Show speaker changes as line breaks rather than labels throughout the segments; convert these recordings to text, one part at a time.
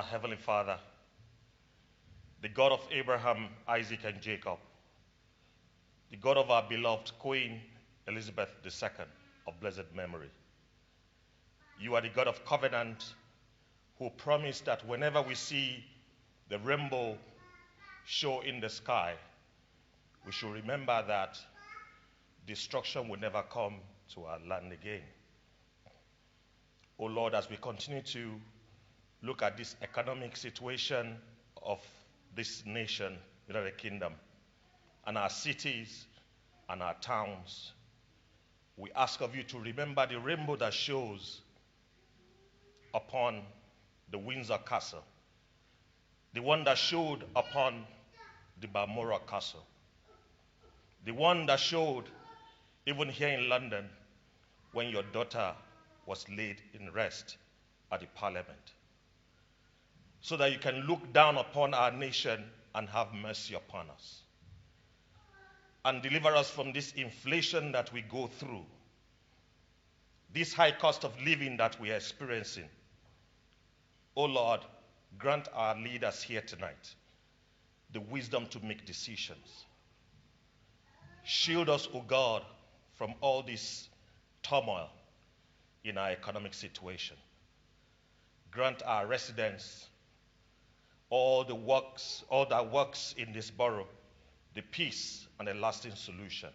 our Heavenly Father, the God of Abraham, Isaac, and Jacob, the God of our beloved Queen Elizabeth II of blessed memory. You are the God of covenant who promised that whenever we see the rainbow show in the sky, we should remember that destruction will never come to our land again. Oh Lord, as we continue to look at this economic situation of this nation, United Kingdom, and our cities and our towns, we ask of you to remember the rainbow that shows upon the Windsor Castle, the one that showed upon the Balmoral Castle, the one that showed even here in London when your daughter was laid in rest at the Parliament, so that you can look down upon our nation and have mercy upon us and deliver us from this inflation that we go through, this high cost of living that we are experiencing. Oh Lord, grant our leaders here tonight the wisdom to make decisions. Shield us, O God, from all this turmoil in our economic situation. Grant our residents, all that works in this borough, the peace and a lasting solution.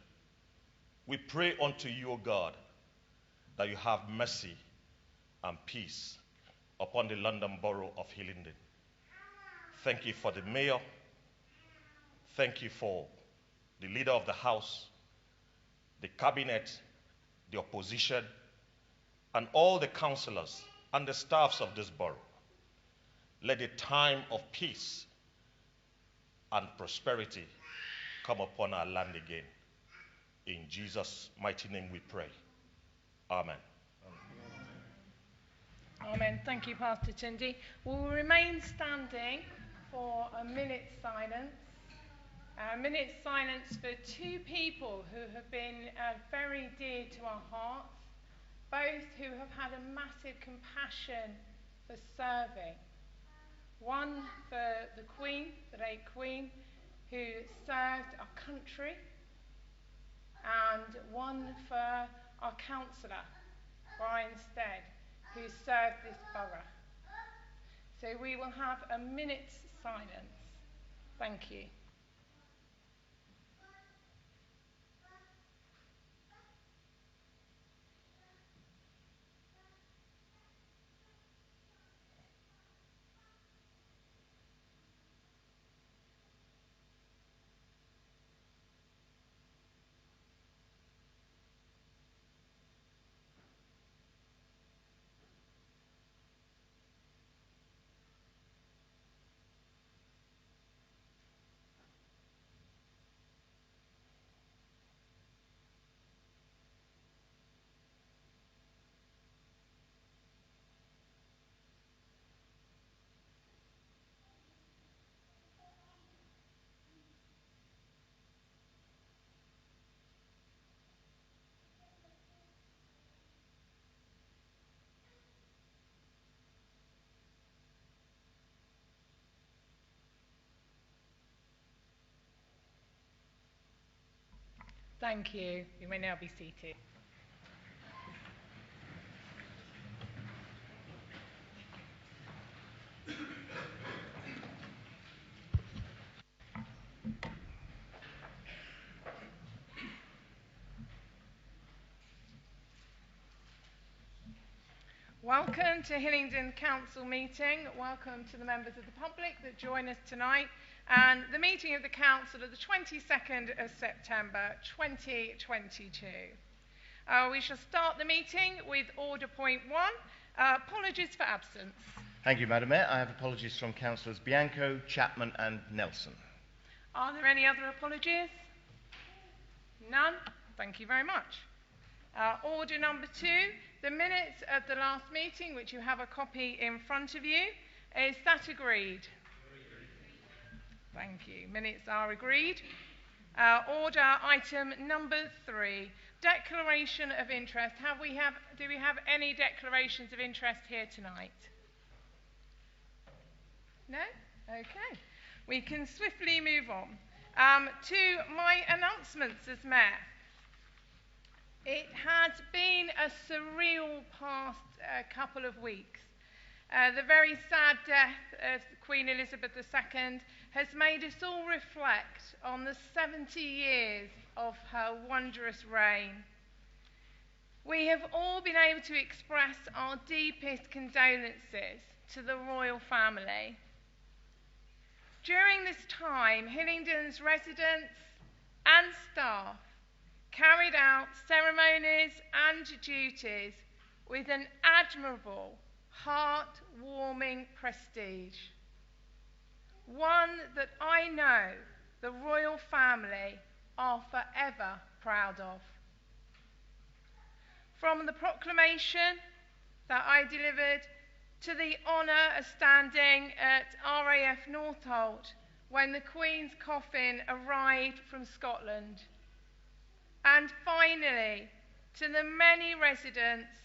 We pray unto you, O God, that you have mercy and peace upon the London Borough of Hillingdon. Thank you for the mayor. Thank you for the leader of the house, the cabinet, the opposition, and all the councillors and the staffs of this borough. Let a time of peace and prosperity come upon our land again. In Jesus' mighty name we pray. Amen.
Amen. Thank you, Pastor Tunde. We'll remain standing for a minute's silence. A minute's silence for two people who have been very dear to our hearts, both who have had a massive compassion for serving. One for the Queen, the late Queen, who served our country, and one for our councillor, Brian Stead, who served this borough. So we will have a minute's silence. Thank you. Thank you. You may now be seated. Welcome to Hillingdon Council meeting. Welcome to the members of the public that join us tonight. And the meeting of the Council of the 22nd of September 2022. We shall start the meeting with order point 1, apologies for absence.
Thank you, Madam Mayor. I have apologies from Councillors Bianco, Chapman and Nelson.
Are there any other apologies? None? Thank you very much. Order number 2, the minutes of the last meeting, which you have a copy in front of you. Is that agreed? Thank you. Minutes are agreed. Order item number 3, declaration of interest. Do we have any declarations of interest here tonight? No? Okay. We can swiftly move on to my announcements as Mayor. It has been a surreal past couple of weeks. The very sad death of Queen Elizabeth II has made us all reflect on the 70 years of her wondrous reign. We have all been able to express our deepest condolences to the royal family. During this time, Hillingdon's residents and staff carried out ceremonies and duties with an admirable, heart-warming prestige, one that I know the royal family are forever proud of. From the proclamation that I delivered to the honour of standing at RAF Northolt when the Queen's coffin arrived from Scotland, and finally to the many residents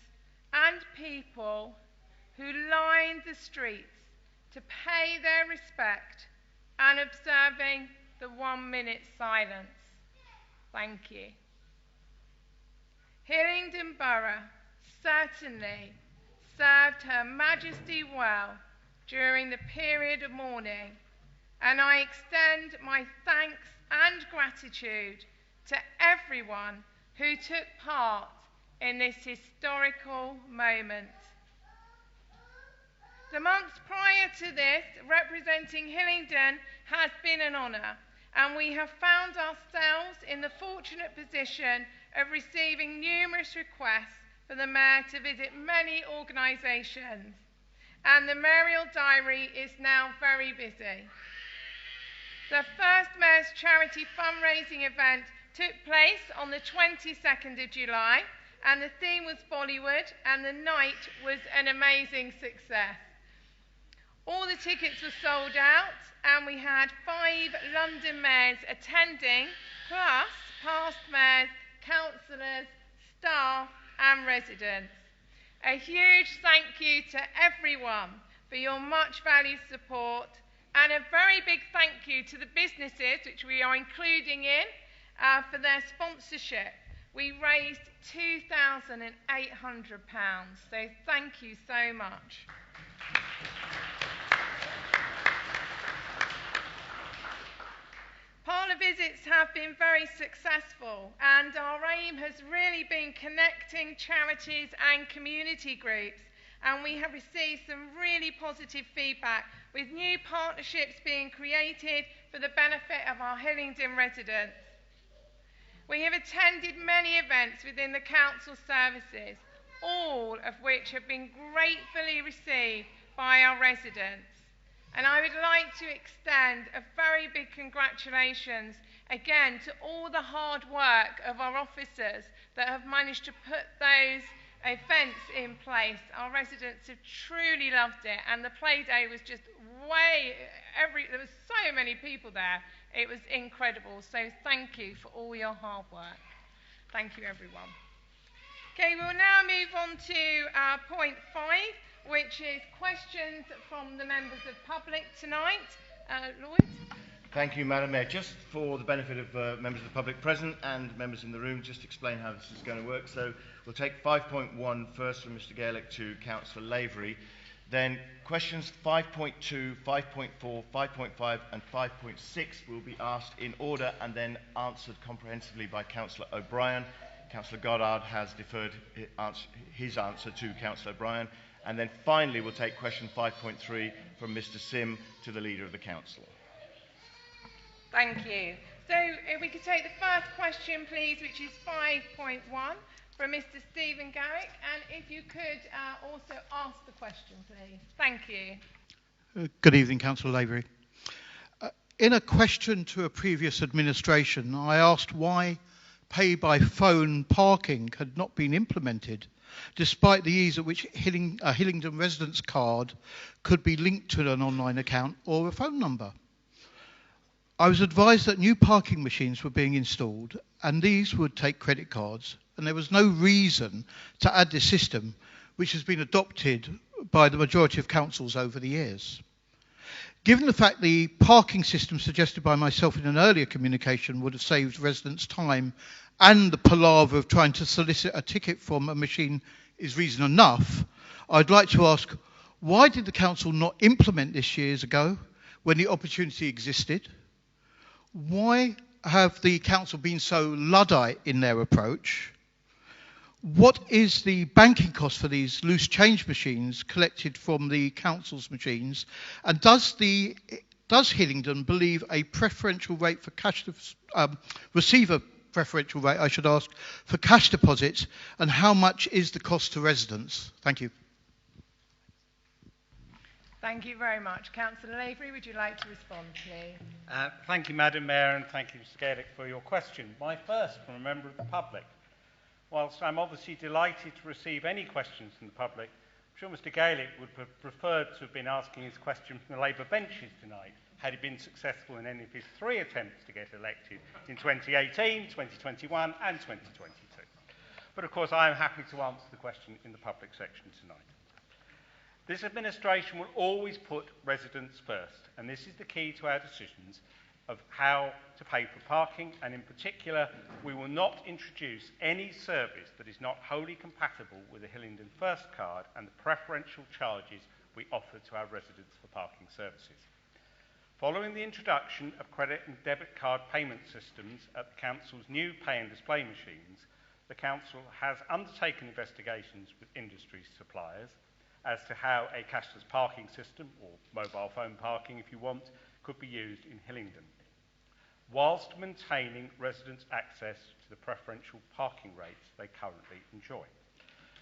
and people who lined the streets to pay their respect and observing the 1-minute silence. Thank you. Hillingdon Borough certainly served Her Majesty well during the period of mourning, and I extend my thanks and gratitude to everyone who took part in this historical moment. The months prior to this, representing Hillingdon has been an honour, and we have found ourselves in the fortunate position of receiving numerous requests for the Mayor to visit many organisations, and the mayoral diary is now very busy. The first Mayor's Charity fundraising event took place on the 22nd of July, and the theme was Bollywood, and the night was an amazing success. All the tickets were sold out, and we had 5 London mayors attending, plus past mayors, councillors, staff and residents. A huge thank you to everyone for your much valued support, and a very big thank you to the businesses, which we are including in, for their sponsorship. We raised £2,800, so thank you so much. Parlour visits have been very successful, and our aim has really been connecting charities and community groups, and we have received some really positive feedback, with new partnerships being created for the benefit of our Hillingdon residents. We have attended many events within the council services, all of which have been gratefully received by our residents. And I would like to extend a very big congratulations again to all the hard work of our officers that have managed to put those events in place. Our residents have truly loved it, and the play day was just there was so many people there. It was incredible. So thank you for all your hard work. Thank you, everyone. Okay, we'll now move on to point 5, which is questions from the members of public tonight. Lloyd?
Thank you, Madam Mayor. Just for the benefit of members of the public present and members in the room, just explain how this is going to work. So we'll take 5.1 first from Mr. Gaelic to Councillor Lavery. Then questions 5.2, 5.4, 5.5 and 5.6 will be asked in order and then answered comprehensively by Councillor O'Brien. Councillor Goddard has deferred his answer to Councillor O'Brien. And then finally we'll take question 5.3 from Mr. Sim to the Leader of the Council.
Thank you. So if we could take the first question, please, which is 5.1 from Mr. Stephen Garrick. And if you could also ask the question, please. Thank you.
Good evening, Councillor Lavery. In a question to a previous administration, I asked why pay-by-phone parking had not been implemented, despite the ease at which a Hillingdon residence card could be linked to an online account or a phone number. I was advised that new parking machines were being installed and these would take credit cards, and there was no reason to add this system, which has been adopted by the majority of councils over the years. Given the fact the parking system suggested by myself in an earlier communication would have saved residents time, and the palaver of trying to solicit a ticket from a machine is reason enough, I'd like to ask, why did the council not implement this years ago when the opportunity existed? Why have the council been so Luddite in their approach? What is the banking cost for these loose change machines collected from the council's machines? And does Hillingdon believe a preferential rate for cash receiver preferential rate, I should ask, for cash deposits, and how much is the cost to residents? Thank you.
Thank you very much. Councillor Lavery, would you like to respond, please?
Thank you, Madam Mayor, and thank you, Mr. Gaelic, for your question. My first from a member of the public. Whilst I'm obviously delighted to receive any questions from the public, I'm sure Mr. Gaelic would have preferred to have been asking his question from the Labour benches tonight, had he been successful in any of his 3 attempts to get elected in 2018, 2021 and 2022. But of course I am happy to answer the question in the public section tonight. This administration will always put residents first, and this is the key to our decisions of how to pay for parking, and in particular we will not introduce any service that is not wholly compatible with the Hillingdon First card and the preferential charges we offer to our residents for parking services. Following the introduction of credit and debit card payment systems at the Council's new pay and display machines, the Council has undertaken investigations with industry suppliers as to how a cashless parking system, or mobile phone parking if you want, could be used in Hillingdon, whilst maintaining residents' access to the preferential parking rates they currently enjoy.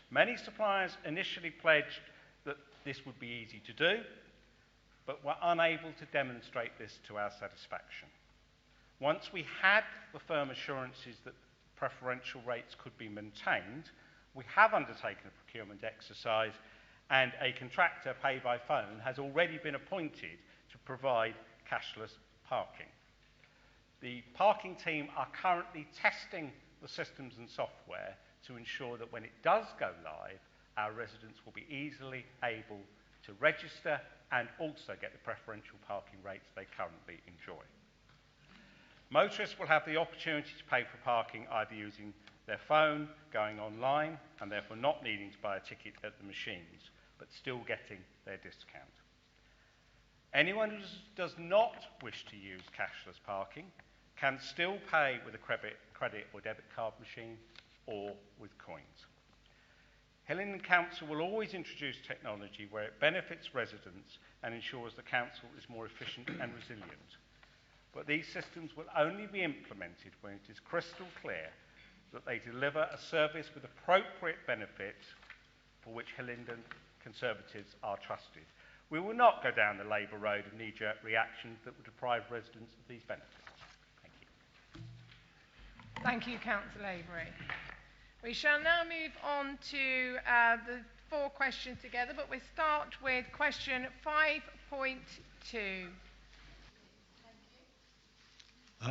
Many suppliers initially pledged that this would be easy to do, but were unable to demonstrate this to our satisfaction. Once we had the firm assurances that preferential rates could be maintained, we have undertaken a procurement exercise, and a contractor pay by phone has already been appointed to provide cashless parking. The parking team are currently testing the systems and software to ensure that when it does go live, our residents will be easily able to register and also get the preferential parking rates they currently enjoy. Motorists will have the opportunity to pay for parking either using their phone, going online, and therefore not needing to buy a ticket at the machines, but still getting their discount. Anyone who does not wish to use cashless parking can still pay with a credit or debit card machine or with coins. Hillingdon Council will always introduce technology where it benefits residents and ensures the council is more efficient and resilient. But these systems will only be implemented when it is crystal clear that they deliver a service with appropriate benefits for which Hillingdon Conservatives are trusted. We will not go down the Labour road of knee-jerk reactions that would deprive residents of these benefits. Thank you.
Thank you, Councillor Avery. We shall now move on to the 4 questions together, but we'll start with question 5.2.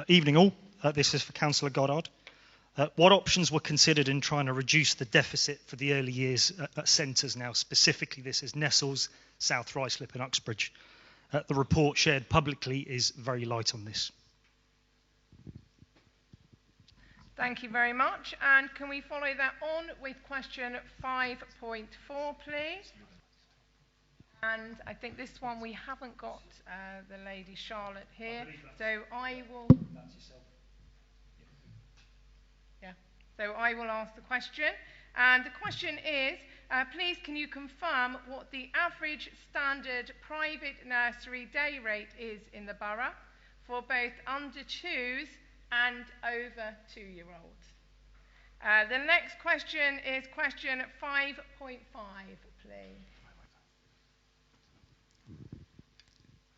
Evening all. This is for Councillor Goddard. What options were considered in trying to reduce the deficit for the early years centres now? Specifically, this is Nestles, South Ruislip and Uxbridge. The report shared publicly is very light on this.
Thank you very much. And can we follow that on with question 5.4, please? And I think this one we haven't got the lady Charlotte here, so I will. That's yourself. Yeah. So I will ask the question, and the question is: please, can you confirm what the average standard private nursery day rate is in the borough for both under 2s and over 2-year-olds? The next question is question 5.5, please.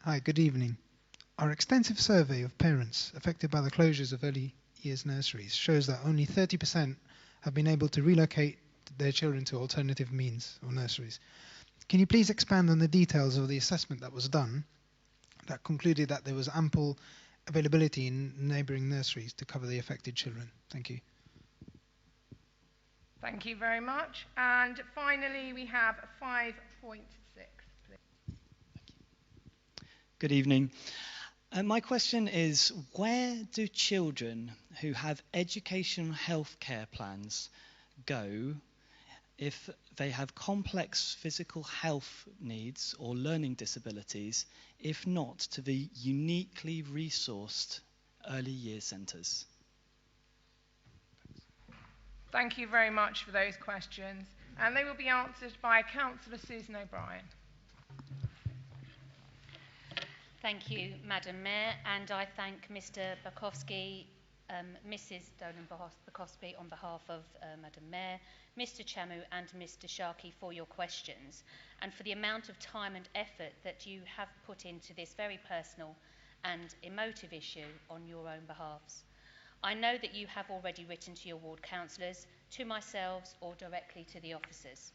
Hi, good evening. Our extensive survey of parents affected by the closures of early years nurseries shows that only 30% have been able to relocate their children to alternative means or nurseries. Can you please expand on the details of the assessment that was done that concluded that there was ample availability in neighbouring nurseries to cover the affected children? Thank you.
Thank you very much. And finally, we have 5.6.
Good evening. My question is, where do children who have educational healthcare plans go if they have complex physical health needs or learning disabilities, if not to the uniquely resourced early years centres?
Thank you very much for those questions. And they will be answered by Councillor Susan O'Brien.
Thank you, Madam Mayor, and I thank Mr. Bukowski, Mrs. Dolan Bukowski on behalf of Madam Mayor, Mr. Chamu and Mr. Sharkey for your questions and for the amount of time and effort that you have put into this very personal and emotive issue on your own behalves. I know that you have already written to your ward councillors, to myself or directly to the officers.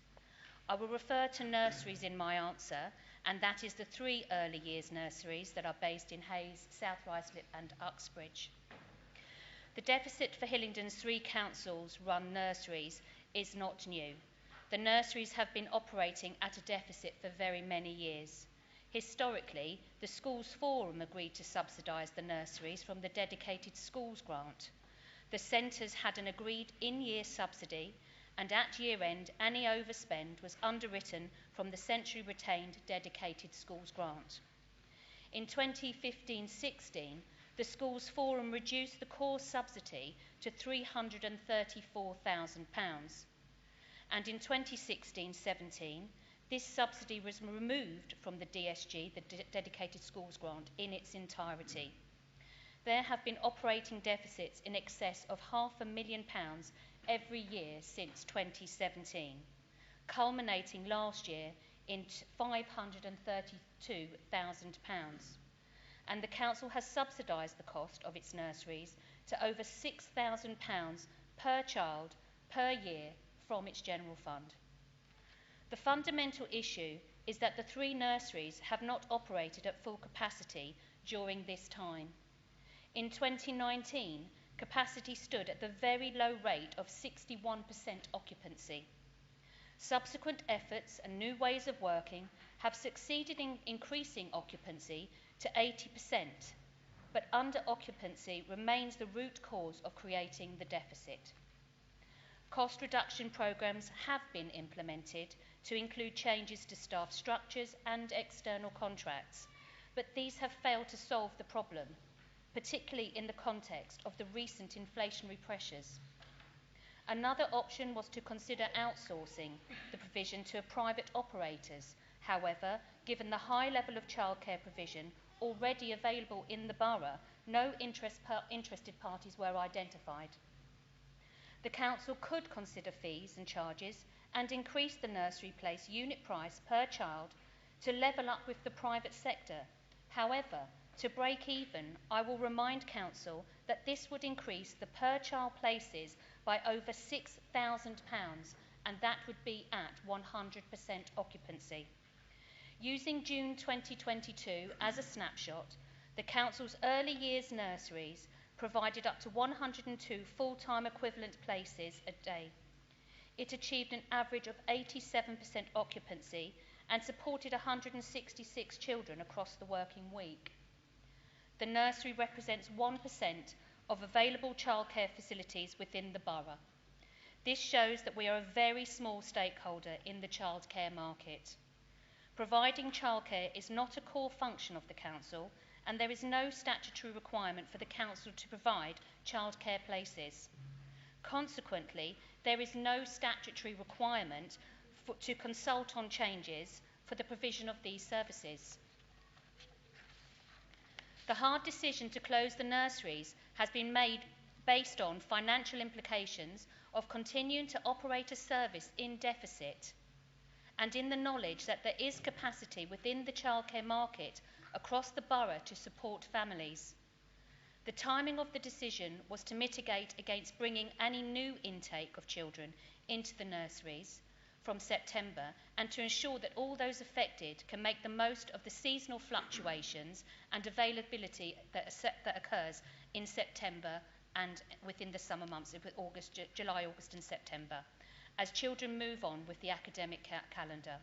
I will refer to nurseries in my answer, and that is the 3 early years nurseries that are based in Hayes, South Ruislip and Uxbridge. The deficit for Hillingdon's 3 councils run nurseries is not new. The nurseries have been operating at a deficit for very many years. Historically, the Schools Forum agreed to subsidise the nurseries from the dedicated schools grant. The centres had an agreed in-year subsidy, and at year-end, any overspend was underwritten from the centrally retained dedicated schools grant. In 2015-16, the Schools Forum reduced the core subsidy to £334,000, and in 2016-17, this subsidy was removed from the DSG, the dedicated schools grant, in its entirety. There have been operating deficits in excess of £500,000 every year since 2017, culminating last year in £532,000. And the council has subsidised the cost of its nurseries to over £6,000 per child per year from its general fund. The fundamental issue is that the 3 nurseries have not operated at full capacity during this time. In 2019, capacity stood at the very low rate of 61% occupancy. Subsequent efforts and new ways of working have succeeded in increasing occupancy to 80%, but under-occupancy remains the root cause of creating the deficit. Cost reduction programmes have been implemented to include changes to staff structures and external contracts, but these have failed to solve the problem, particularly in the context of the recent inflationary pressures. Another option was to consider outsourcing the provision to private operators. However, given the high level of childcare provision already available in the borough, no interested parties were identified. The council could consider fees and charges and increase the nursery place unit price per child to level up with the private sector. However, to break even, I will remind Council that this would increase the per child places by over £6,000, and that would be at 100% occupancy. Using June 2022 as a snapshot, the Council's early years nurseries provided up to 102 full-time equivalent places a day. It achieved an average of 87% occupancy and supported 166 children across the working week. The nursery represents 1% of available childcare facilities within the borough. This shows that we are a very small stakeholder in the childcare market. Providing childcare is not a core function of the council, and there is no statutory requirement for the council to provide childcare places. Consequently, there is no statutory requirement to consult on changes for the provision of these services. The hard decision to close the nurseries has been made based on financial implications of continuing to operate a service in deficit, and in the knowledge that there is capacity within the childcare market across the borough to support families. The timing of the decision was to mitigate against bringing any new intake of children into the nurseries from September, and to ensure that all those affected can make the most of the seasonal fluctuations and availability that occurs in September and within the summer months, with July, August and September, as children move on with the academic calendar.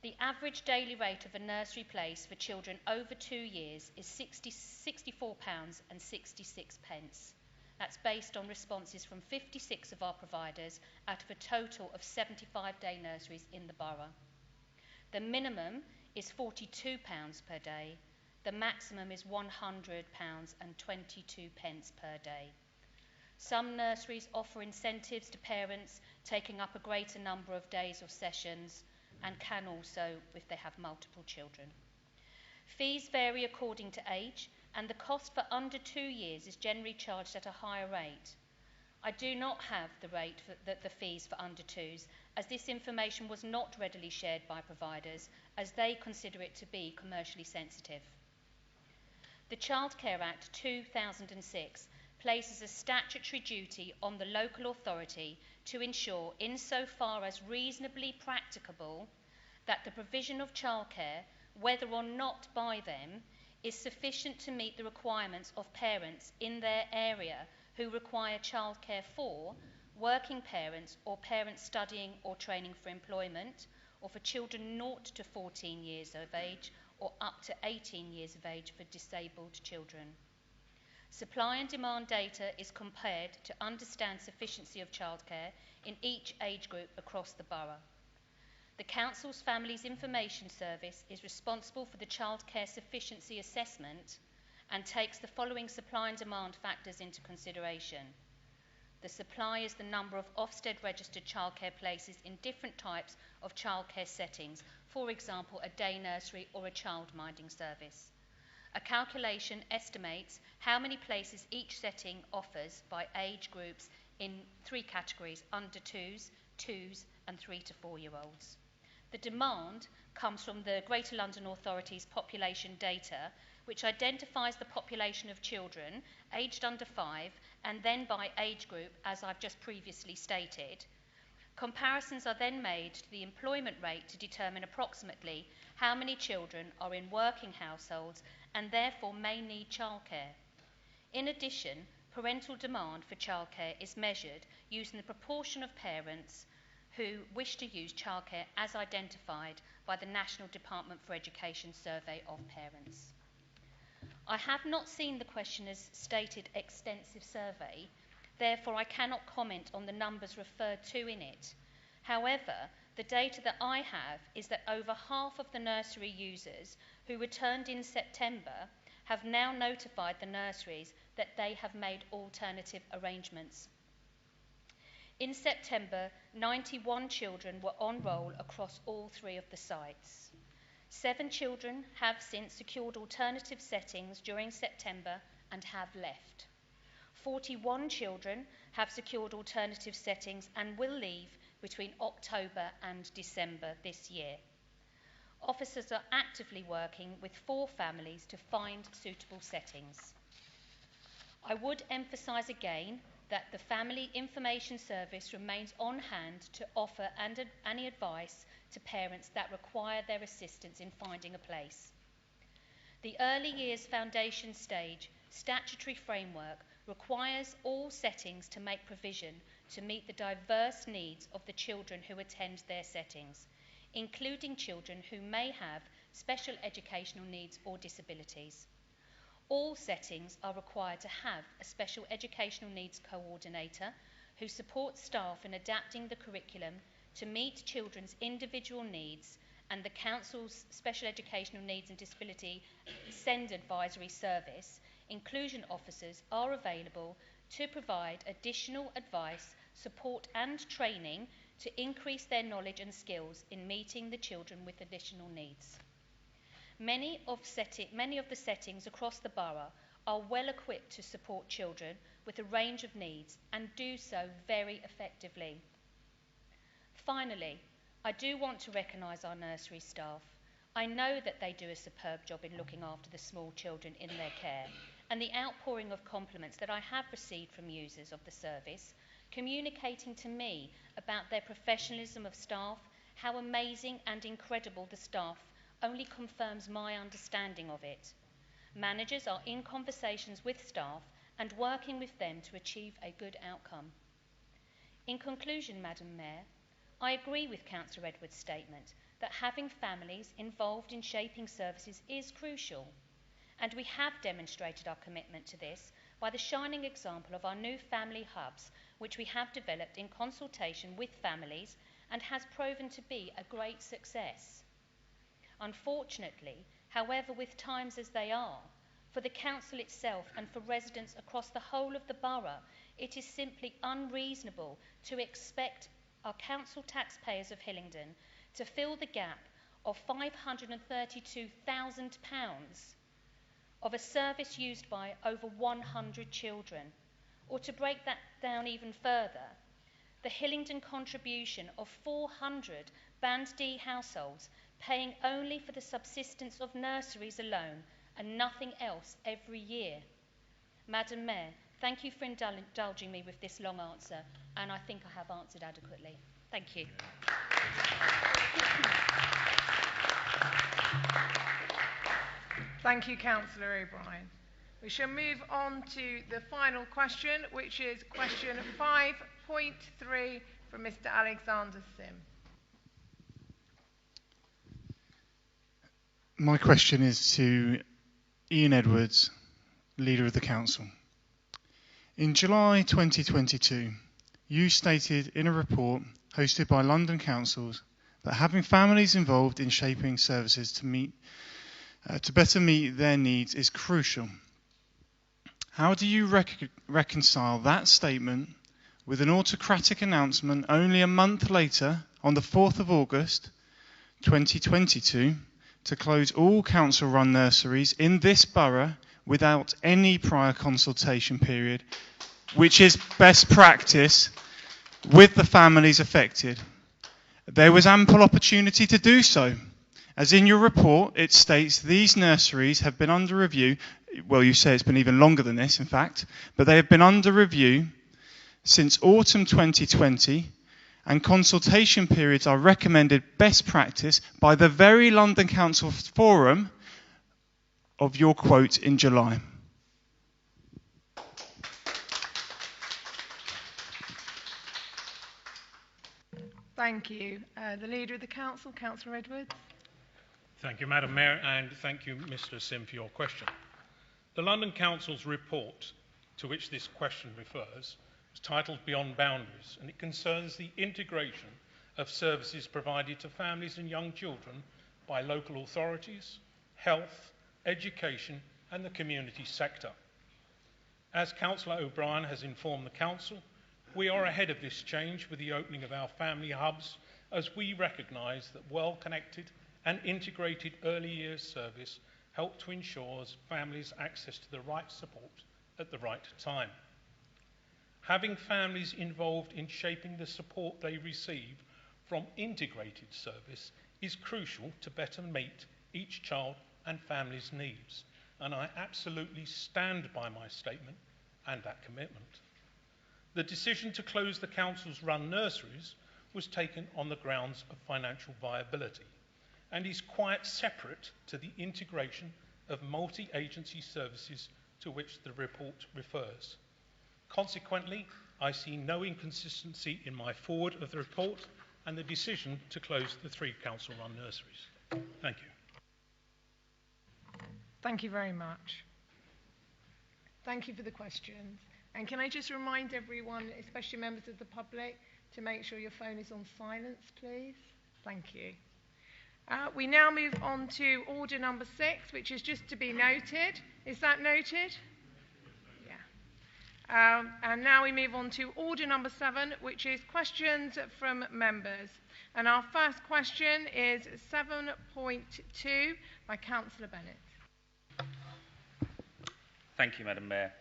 The average daily rate of a nursery place for children over 2 years is £64.66. That's based on responses from 56 of our providers out of a total of 75-day nurseries in the borough. The minimum is £42 per day. The maximum is £100.22 per day. Some nurseries offer incentives to parents taking up a greater number of days or sessions, and can also if they have multiple children. Fees vary according to age, and the cost for under 2 years is generally charged at a higher rate. I do not have the rate for the fees for under 2s, as this information was not readily shared by providers, as they consider it to be commercially sensitive. The Childcare Act 2006 places a statutory duty on the local authority to ensure, insofar as reasonably practicable, that the provision of childcare, whether or not by them, is sufficient to meet the requirements of parents in their area who require childcare for working parents or parents studying or training for employment, or for children 0 to 14 years of age or up to 18 years of age for disabled children. Supply and demand data is compared to understand sufficiency of childcare in each age group across the borough. The Council's Families Information Service is responsible for the childcare sufficiency assessment and takes the following supply and demand factors into consideration. The supply is the number of Ofsted registered childcare places in different types of childcare settings, for example, a day nursery or a childminding service. A calculation estimates how many places each setting offers by age groups in 3 categories: under 2s, 2s and 3 to 4 year olds. The demand comes from the Greater London Authority's population data, which identifies the population of children aged under 5 and then by age group, as I've just previously stated. Comparisons are then made to the employment rate to determine approximately how many children are in working households and therefore may need childcare. In addition, parental demand for childcare is measured using the proportion of parents who wish to use childcare as identified by the National Department for Education Survey of Parents. I have not seen the questioner's stated extensive survey, therefore I cannot comment on the numbers referred to in it. However, the data that I have is that over half of the nursery users who returned in September have now notified the nurseries that they have made alternative arrangements. In September, 91 children were on roll across all 3 of the sites. 7 children have since secured alternative settings during September and have left. 41 children have secured alternative settings and will leave between October and December this year. Officers are actively working with 4 families to find suitable settings. I would emphasise again that the Family Information Service remains on hand to offer any advice to parents that require their assistance in finding a place. The Early Years Foundation Stage statutory framework requires all settings to make provision to meet the diverse needs of the children who attend their settings, including children who may have special educational needs or disabilities. All settings are required to have a special educational needs coordinator who supports staff in adapting the curriculum to meet children's individual needs, and the Council's Special Educational Needs and Disability SEND Advisory Service inclusion officers are available to provide additional advice, support and training to increase their knowledge and skills in meeting the children with additional needs. Many of the settings across the borough are well equipped to support children with a range of needs and do so very effectively. Finally, I do want to recognise our nursery staff. I know that they do a superb job in looking after the small children in their care, and the outpouring of compliments that I have received from users of the service, communicating to me about their professionalism of staff, how amazing and incredible the staff, only confirms my understanding of it. Managers are in conversations with staff and working with them to achieve a good outcome. In conclusion, Madam Mayor, I agree with Councillor Edwards' statement that having families involved in shaping services is crucial, and we have demonstrated our commitment to this by the shining example of our new family hubs, which we have developed in consultation with families and has proven to be a great success. Unfortunately, however, with times as they are, for the council itself and for residents across the whole of the borough, it is simply unreasonable to expect our council taxpayers of Hillingdon to fill the gap of £532,000 of a service used by over 100 children. Or to break that down even further, the Hillingdon contribution of 400 Band D households paying only for the subsistence of nurseries alone and nothing else every year. Madam Mayor, thank you for indulging me with this long answer, and I think I have answered adequately. Thank you.
Thank you, Councillor O'Brien. We shall move on to the final question, which is question 5.3 from Mr. Alexander Sim.
My question is to Ian Edwards, Leader of the Council. In July 2022, you stated in a report hosted by London Councils that having families involved in shaping services to better meet their needs is crucial. How do you reconcile that statement with an autocratic announcement only a month later, on the 4th of August 2022, to close all council-run nurseries in this borough without any prior consultation period, which is best practice, with the families affected? There was ample opportunity to do so. As in your report, it states these nurseries have been under review. Well, you say it's been even longer than this, in fact, but they have been under review since autumn 2020, and consultation periods are recommended best practice by the very London Council Forum of your quote in July.
Thank you. The Leader of the Council, Councillor Edwards.
Thank you, Madam Mayor, and thank you, Mr. Sim, for your question. The London Council's report, to which this question refers, is titled Beyond Boundaries, and it concerns the integration of services provided to families and young children by local authorities, health, education, and the community sector. As Councillor O'Brien has informed the Council, we are ahead of this change with the opening of our family hubs, as we recognise that well-connected and integrated early years service help to ensure families access to the right support at the right time. Having families involved in shaping the support they receive from integrated service is crucial to better meet each child and family's needs, and I absolutely stand by my statement and that commitment. The decision to close the council's run nurseries was taken on the grounds of financial viability and is quite separate to the integration of multi-agency services to which the report refers. Consequently, I see no inconsistency in my forward of the report and the decision to close the 3 council-run nurseries. Thank you.
Thank you very much. Thank you for the questions. And can I just remind everyone, especially members of the public, to make sure your phone is on silence, please? Thank you. We now move on to order number 6, which is just to be noted. Is that noted? Yeah. And now we move on to order number 7, which is questions from members. And our first question is 7.2 by Councillor Bennett.
Thank you, Madam Mayor.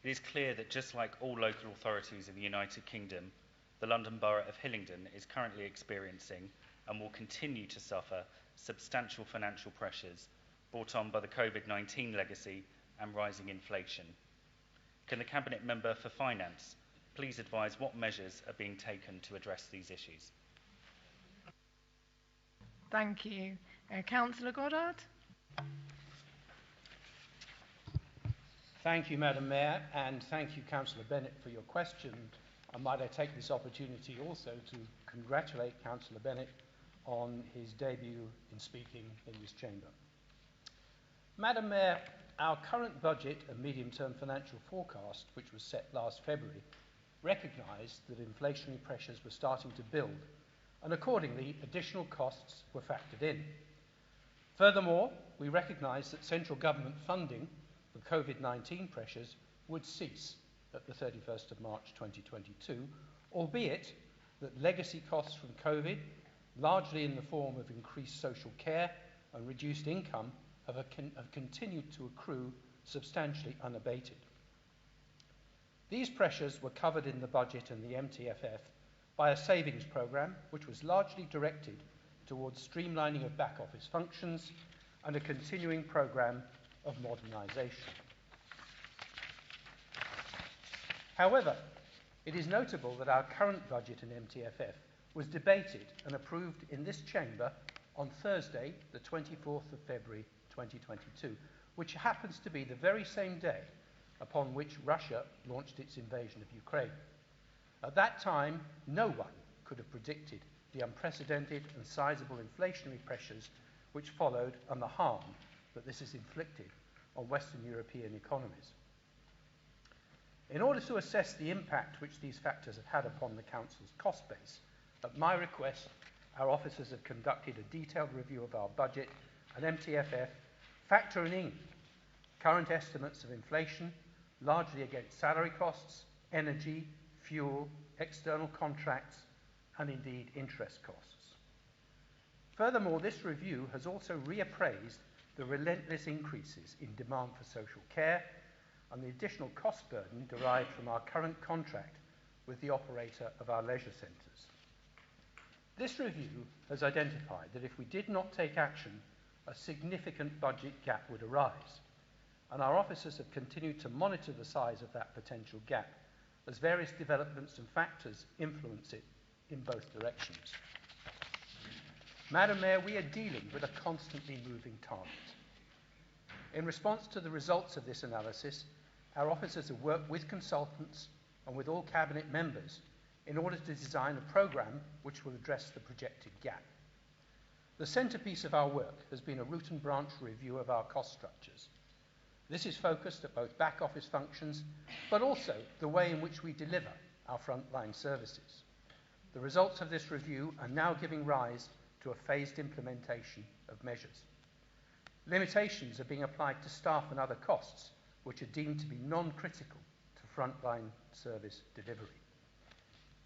It is clear that just like all local authorities in the United Kingdom, the London Borough of Hillingdon is currently experiencing and will continue to suffer substantial financial pressures brought on by the COVID-19 legacy and rising inflation. Can the Cabinet Member for Finance please advise what measures are being taken to address these issues?
Thank you. Councillor Goddard.
Thank you, Madam Mayor, and thank you, Councillor Bennett, for your question. And might I take this opportunity also to congratulate Councillor Bennett on his debut in speaking in this chamber. Madam Mayor, our current budget and medium-term financial forecast, which was set last February, recognised that inflationary pressures were starting to build, and accordingly additional costs were factored in. Furthermore, we recognised that central government funding for COVID-19 pressures would cease at the 31st of March 2022, albeit that legacy costs from COVID, largely in the form of increased social care and reduced income, have continued to accrue substantially unabated. These pressures were covered in the budget and the MTFF by a savings programme which was largely directed towards streamlining of back office functions and a continuing programme of modernisation. However, it is notable that our current budget and MTFF was debated and approved in this chamber on Thursday, the 24th of February 2022, which happens to be the very same day upon which Russia launched its invasion of Ukraine. At that time, no one could have predicted the unprecedented and sizable inflationary pressures which followed and the harm that this has inflicted on Western European economies. In order to assess the impact which these factors have had upon the Council's cost base, at my request, our officers have conducted a detailed review of our budget and MTFF, factoring in current estimates of inflation, largely against salary costs, energy, fuel, external contracts, and indeed interest costs. Furthermore, this review has also reappraised the relentless increases in demand for social care and the additional cost burden derived from our current contract with the operator of our leisure centres. This review has identified that if we did not take action, a significant budget gap would arise, and our officers have continued to monitor the size of that potential gap as various developments and factors influence it in both directions. Madam Mayor, we are dealing with a constantly moving target. In response to the results of this analysis, our officers have worked with consultants and with all Cabinet members in order to design a programme which will address the projected gap. The centrepiece of our work has been a root and branch review of our cost structures. This is focused at both back office functions, but also the way in which we deliver our frontline services. The results of this review are now giving rise to a phased implementation of measures. Limitations are being applied to staff and other costs, which are deemed to be non-critical to frontline service delivery.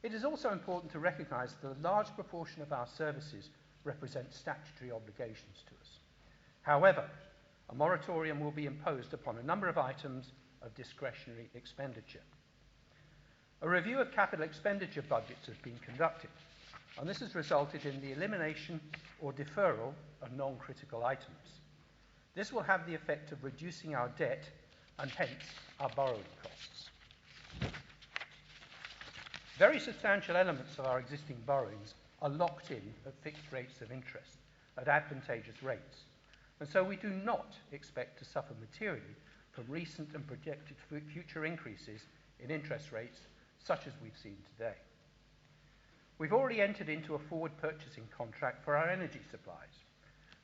It is also important to recognise that a large proportion of our services represent statutory obligations to us. However, a moratorium will be imposed upon a number of items of discretionary expenditure. A review of capital expenditure budgets has been conducted, and this has resulted in the elimination or deferral of non-critical items. This will have the effect of reducing our debt and hence our borrowing costs. Very substantial elements of our existing borrowings are locked in at fixed rates of interest at advantageous rates, and so we do not expect to suffer materially from recent and projected future increases in interest rates such as we've seen today. We've already entered into a forward purchasing contract for our energy supplies,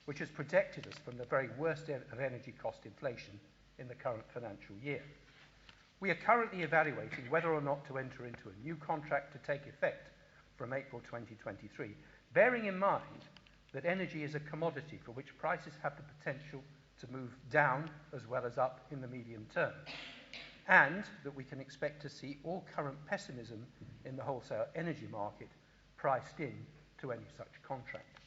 which has protected us from the very worst of energy cost inflation in the current financial year. We are currently evaluating whether or not to enter into a new contract to take effect from April 2023, bearing in mind that energy is a commodity for which prices have the potential to move down as well as up in the medium term, and that we can expect to see all current pessimism in the wholesale energy market priced in to any such contract.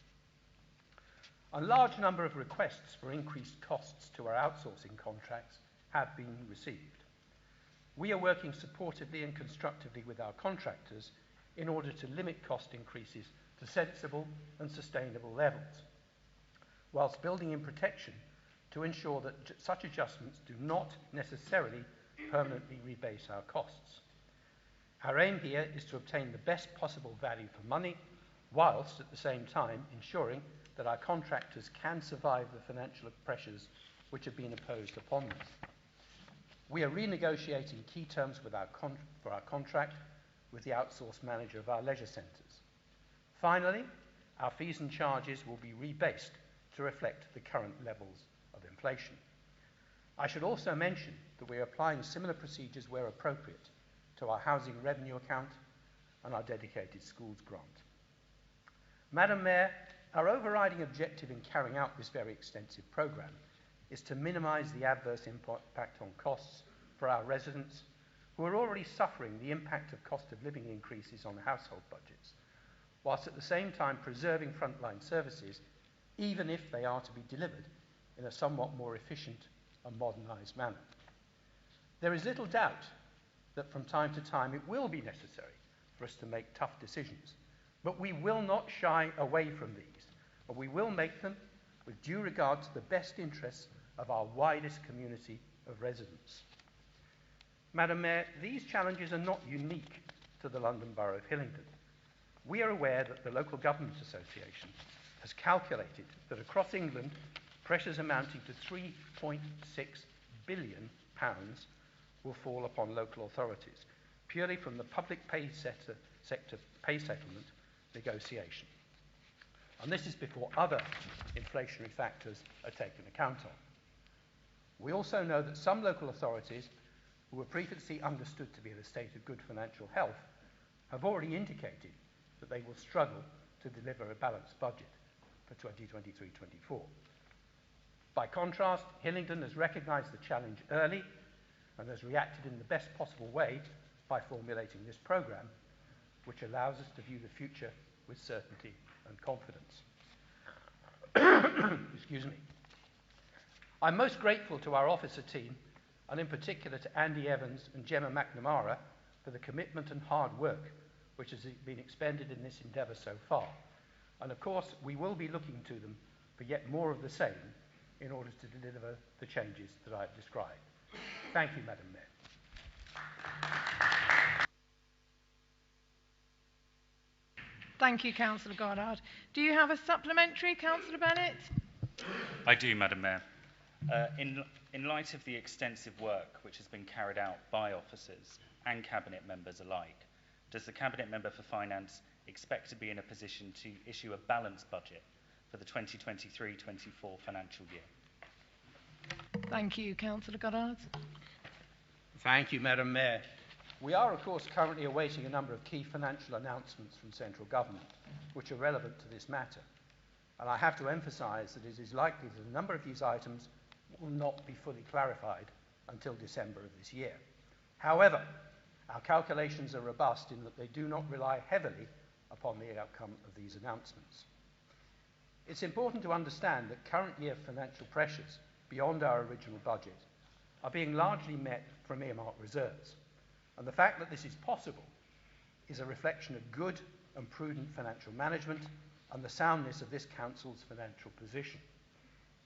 A large number of requests for increased costs to our outsourcing contracts have been received. We are working supportively and constructively with our contractors in order to limit cost increases to sensible and sustainable levels, whilst building in protection to ensure that such adjustments do not necessarily permanently rebase our costs. Our aim here is to obtain the best possible value for money, whilst at the same time ensuring that our contractors can survive the financial pressures which have been imposed upon them. We are renegotiating key terms with for our contract with the outsourced manager of our leisure centres. Finally, our fees and charges will be rebased to reflect the current levels of inflation. I should also mention that we are applying similar procedures where appropriate to our housing revenue account and our dedicated schools grant. Madam Mayor, our overriding objective in carrying out this very extensive programme is to minimise the adverse impact on costs for our residents who are already suffering the impact of cost of living increases on household budgets, whilst at the same time preserving frontline services, even if they are to be delivered in a somewhat more efficient and modernised manner. There is little doubt that from time to time it will be necessary for us to make tough decisions, but we will not shy away from these, and we will make them with due regard to the best interests of our widest community of residents. Madam Mayor, these challenges are not unique to the London Borough of Hillingdon. We are aware that the Local Government Association has calculated that across England, pressures amounting to £3.6 billion will fall upon local authorities, purely from the public pay sector pay settlement negotiation. And this is before other inflationary factors are taken account of. We also know that some local authorities, who were previously understood to be in a state of good financial health, have already indicated that they will struggle to deliver a balanced budget for 2023-24. By contrast, Hillingdon has recognised the challenge early and has reacted in the best possible way by formulating this programme, which allows us to view the future with certainty and confidence. Excuse me. I'm most grateful to our officer team, and in particular to Andy Evans and Gemma McNamara, for the commitment and hard work which has been expended in this endeavour so far. And of course, we will be looking to them for yet more of the same in order to deliver the changes that I've described. Thank you, Madam Mayor.
Thank you, Councillor Goddard. Do you have a supplementary, Councillor Bennett?
I do, Madam Mayor. In light of the extensive work which has been carried out by officers and Cabinet members alike, does the Cabinet Member for Finance expect to be in a position to issue a balanced budget for the 2023-24 financial year?
Thank you, Councillor Goddard.
Thank you, Madam Mayor. We are, of course, currently awaiting a number of key financial announcements from central government, which are relevant to this matter. And I have to emphasise that it is likely that a number of these items will not be fully clarified until December of this year. However, our calculations are robust in that they do not rely heavily upon the outcome of these announcements. It's important to understand that current year financial pressures beyond our original budget are being largely met from earmarked reserves. And the fact that this is possible is a reflection of good and prudent financial management and the soundness of this Council's financial position.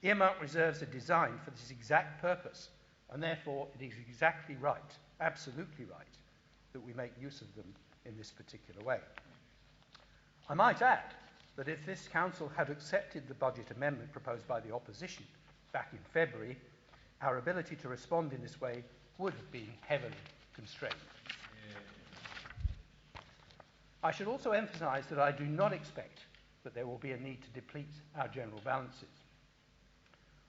Earmarked reserves are designed for this exact purpose, and therefore it is exactly right, absolutely right, that we make use of them in this particular way. I might add that if this Council had accepted the budget amendment proposed by the opposition back in February, our ability to respond in this way would have been heavily constrained. I should also emphasise that I do not expect that there will be a need to deplete our general balances.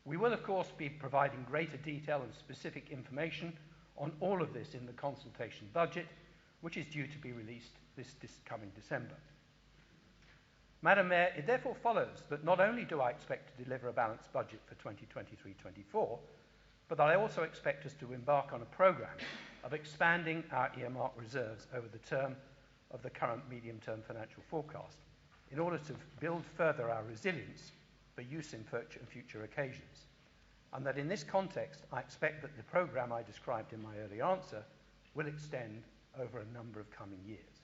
We will, of course, be providing greater detail and specific information on all of this in the consultation budget, which is due to be released this coming December. Madam Mayor, it therefore follows that not only do I expect to deliver a balanced budget for 2023-24, but that I also expect us to embark on a programme of expanding our earmarked reserves over the term of the current medium-term financial forecast in order to build further our resilience for use in future occasions. And that in this context, I expect that the programme I described in my earlier answer will extend over a number of coming years.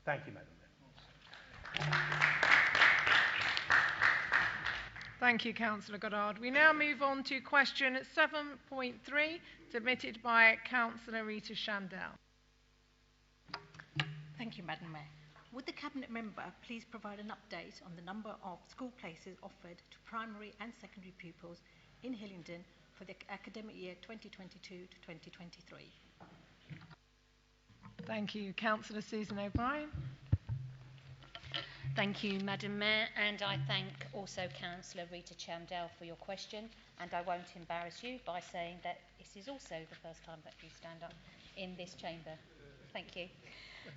Thank you, Madam Mayor.
Thank you, Councillor Goddard. We now move on to question 7.3, submitted by Councillor Rita Shandell.
Thank you, Madam Mayor. Would the Cabinet Member please provide an update on the number of school places offered to primary and secondary pupils in Hillingdon for the academic year 2022 to 2023?
Thank you. Councillor Susan O'Brien.
Thank you, Madam Mayor, and I thank also Councillor Rita Chandel for your question, and I won't embarrass you by saying that this is also the first time that you stand up in this chamber. Thank you.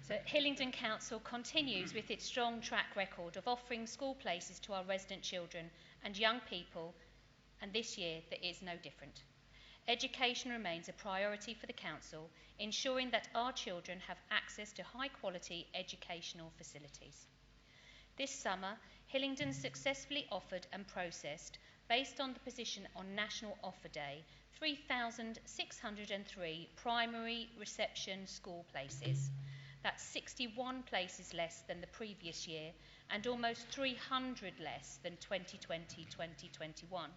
So Hillingdon Council continues with its strong track record of offering school places to our resident children and young people, and this year there is no different. Education remains a priority for the Council, ensuring that our children have access to high quality educational facilities. This summer, Hillingdon successfully offered and processed, based on the position on National Offer Day, 3,603 primary reception school places. That's 61 places less than the previous year and almost 300 less than 2020-2021.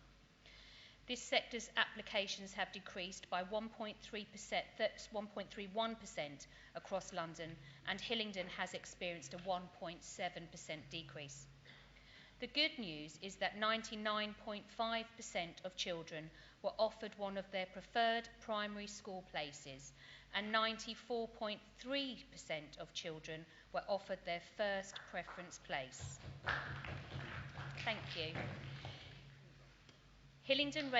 This sector's applications have decreased by 1.31% across London, and Hillingdon has experienced a 1.7% decrease. The good news is that 99.5% of children were offered one of their preferred primary school places, and 94.3% of children were offered their first preference place. Thank you. Hillingdon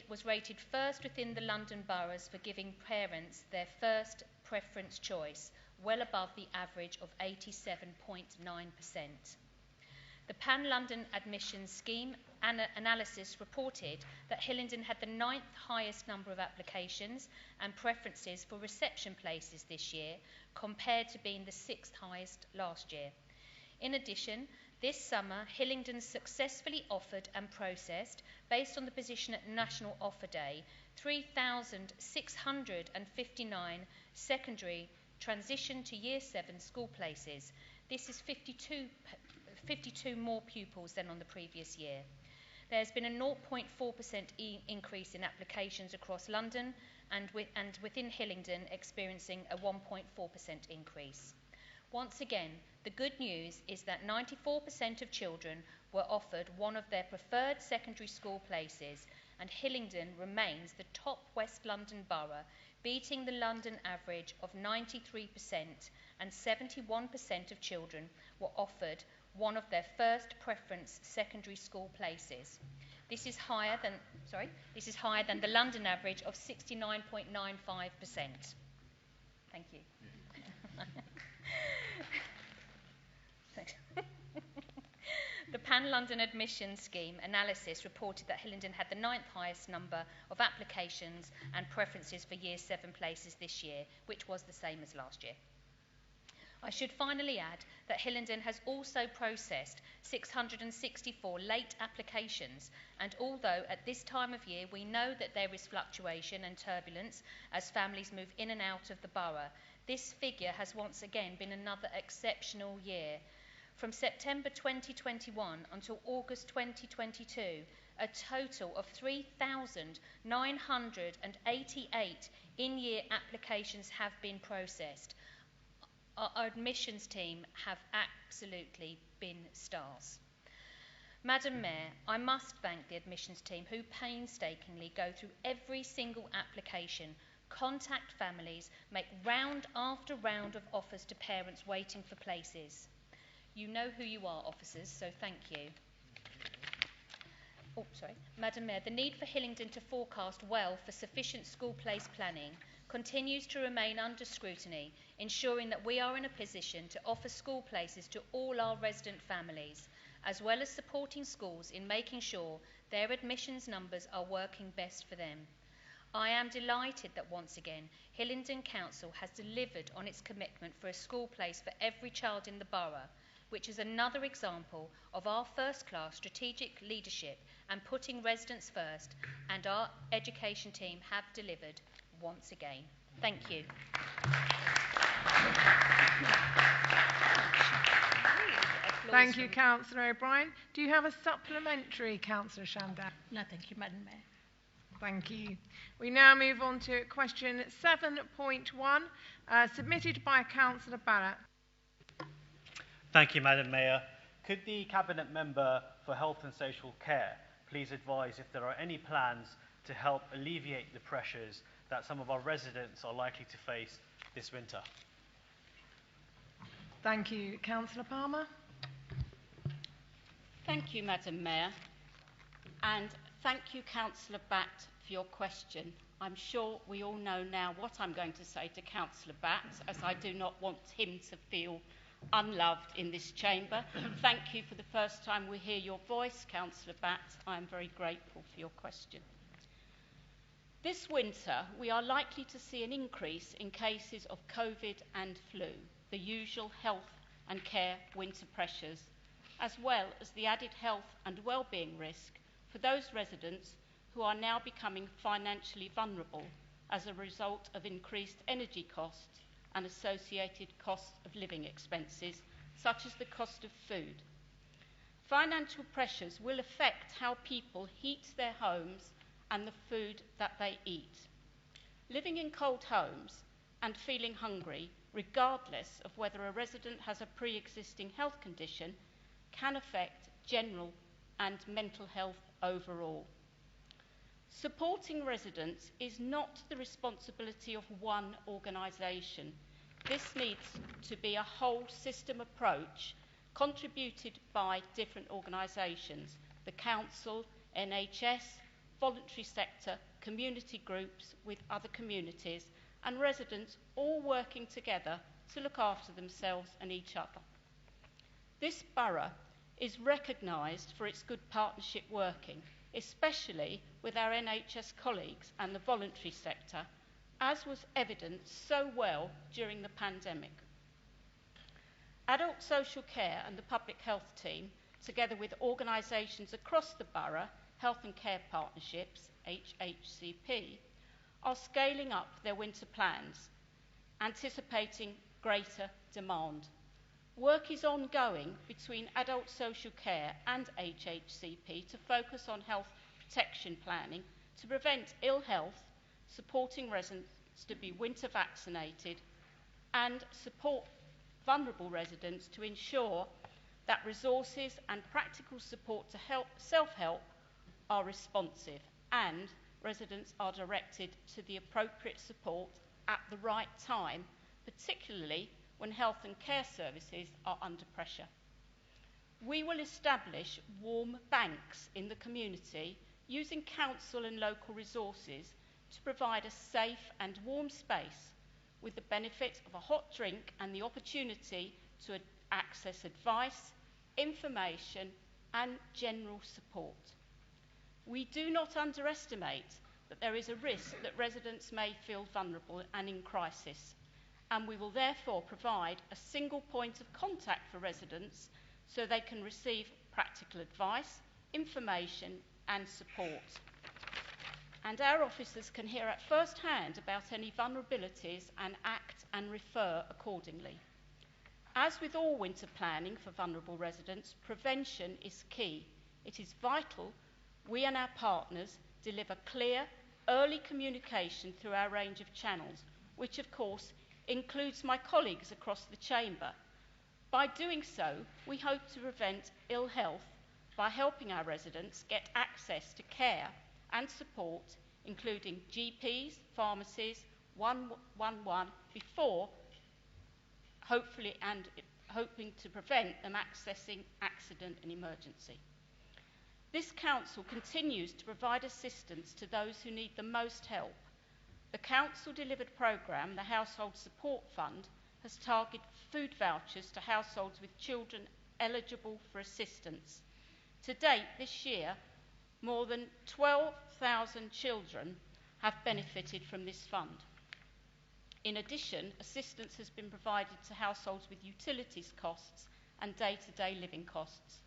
was rated first within the London boroughs for giving parents their first preference choice, well above the average of 87.9%. The Pan-London Admissions Scheme analysis reported that Hillingdon had the 9th highest number of applications and preferences for reception places this year, compared to being the 6th highest last year. In addition, this summer, Hillingdon successfully offered and processed, based on the position at National Offer Day, 3,659 secondary transition to Year 7 school places. This is 52 more pupils than on the previous year. There has been a 0.4% increase in applications across London, and within Hillingdon experiencing a 1.4% increase. Once again, the good news is that 94% of children were offered one of their preferred secondary school places, and Hillingdon remains the top West London borough, beating the London average of 93%, and 71% of children were offered one of their first preference secondary school places. This is higher than the London average of 69.95%. Thank you. The Pan-London Admissions Scheme analysis reported that Hillingdon had the 9th highest number of applications and preferences for Year 7 places this year, which was the same as last year. I should finally add that Hillingdon has also processed 664 late applications, and although at this time of year we know that there is fluctuation and turbulence as families move in and out of the borough, this figure has once again been another exceptional year. From September 2021 until August 2022, a total of 3,988 in-year applications have been processed. Our admissions team have absolutely been stars. Madam Mayor, I must thank the admissions team who painstakingly go through every single application, contact families, make round after round of offers to parents waiting for places. You know who you are, officers, so thank you. Madam Mayor, the need for Hillingdon to forecast well for sufficient school place planning continues to remain under scrutiny, ensuring that we are in a position to offer school places to all our resident families, as well as supporting schools in making sure their admissions numbers are working best for them. I am delighted that once again, Hillingdon Council has delivered on its commitment for a school place for every child in the borough, which is another example of our first-class strategic leadership and putting residents first, and our education team have delivered once again. Thank you.
Thank you, Councillor O'Brien. Do you have a supplementary, Councillor Shandell?
No, thank you, Madam Mayor.
Thank you. We now move on to question 7.1, submitted by Councillor Barrett.
Thank you, Madam Mayor. Could the Cabinet Member for Health and Social Care please advise if there are any plans to help alleviate the pressures that some of our residents are likely to face this winter?
Thank you. Councillor Palmer?
Thank you, Madam Mayor, and thank you, Councillor Batt, for your question. I'm sure we all know now what I'm going to say to Councillor Batt, as I do not want him to feel unloved in this chamber. Thank you for the first time we hear your voice, Councillor Batt. I am very grateful for your question. This winter, we are likely to see an increase in cases of COVID and flu, the usual health and care winter pressures, as well as the added health and well-being risk for those residents who are now becoming financially vulnerable as a result of increased energy costs and associated cost of living expenses, such as the cost of food. Financial pressures will affect how people heat their homes and the food that they eat. Living in cold homes and feeling hungry, regardless of whether a resident has a pre-existing health condition, can affect general and mental health overall. Supporting residents is not the responsibility of one organisation. This needs to be a whole system approach contributed by different organisations, the Council, NHS, voluntary sector, community groups with other communities and residents all working together to look after themselves and each other. This borough is recognised for its good partnership working, especially with our NHS colleagues and the voluntary sector, as was evident so well during the pandemic. Adult social care and the public health team, together with organisations across the borough, Health and Care Partnerships, HHCP, are scaling up their winter plans, anticipating greater demand. Work is ongoing between adult social care and HHCP to focus on health protection planning to prevent ill health, supporting residents to be winter vaccinated, and support vulnerable residents to ensure that resources and practical support to self-help are responsive and residents are directed to the appropriate support at the right time, particularly when health and care services are under pressure. We will establish warm banks in the community using council and local resources to provide a safe and warm space with the benefit of a hot drink and the opportunity to access advice, information and general support. We do not underestimate that there is a risk that residents may feel vulnerable and in crisis, and we will therefore provide a single point of contact for residents so they can receive practical advice, information and support. And our officers can hear at first hand about any vulnerabilities and act and refer accordingly. As with all winter planning for vulnerable residents, prevention is key. It is vital we and our partners deliver clear, early communication through our range of channels, which of course includes my colleagues across the chamber. By doing so, we hope to prevent ill health by helping our residents get access to care and support, including GPs, pharmacies, 111, before hopefully and hoping to prevent them accessing accident and emergency. This council continues to provide assistance to those who need the most help. The council-delivered programme, the Household Support Fund, has targeted food vouchers to households with children eligible for assistance. To date, this year, more than 12,000 children have benefited from this fund. In addition, assistance has been provided to households with utilities costs and day-to-day living costs.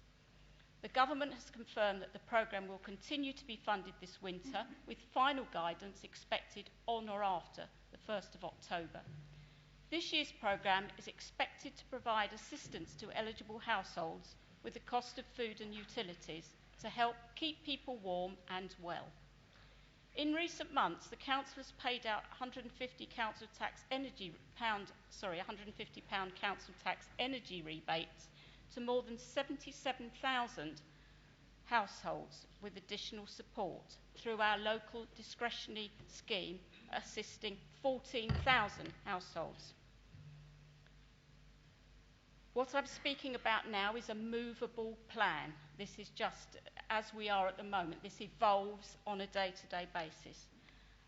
The government has confirmed that the programme will continue to be funded this winter, with final guidance expected on or after the 1st of October. This year's programme is expected to provide assistance to eligible households with the cost of food and utilities to help keep people warm and well. In recent months, the council has paid out £150 council tax energy rebates to more than 77,000 households with additional support through our local discretionary scheme, assisting 14,000 households. What I'm speaking about now is a movable plan. This is just as we are at the moment. This evolves on a day-to-day basis.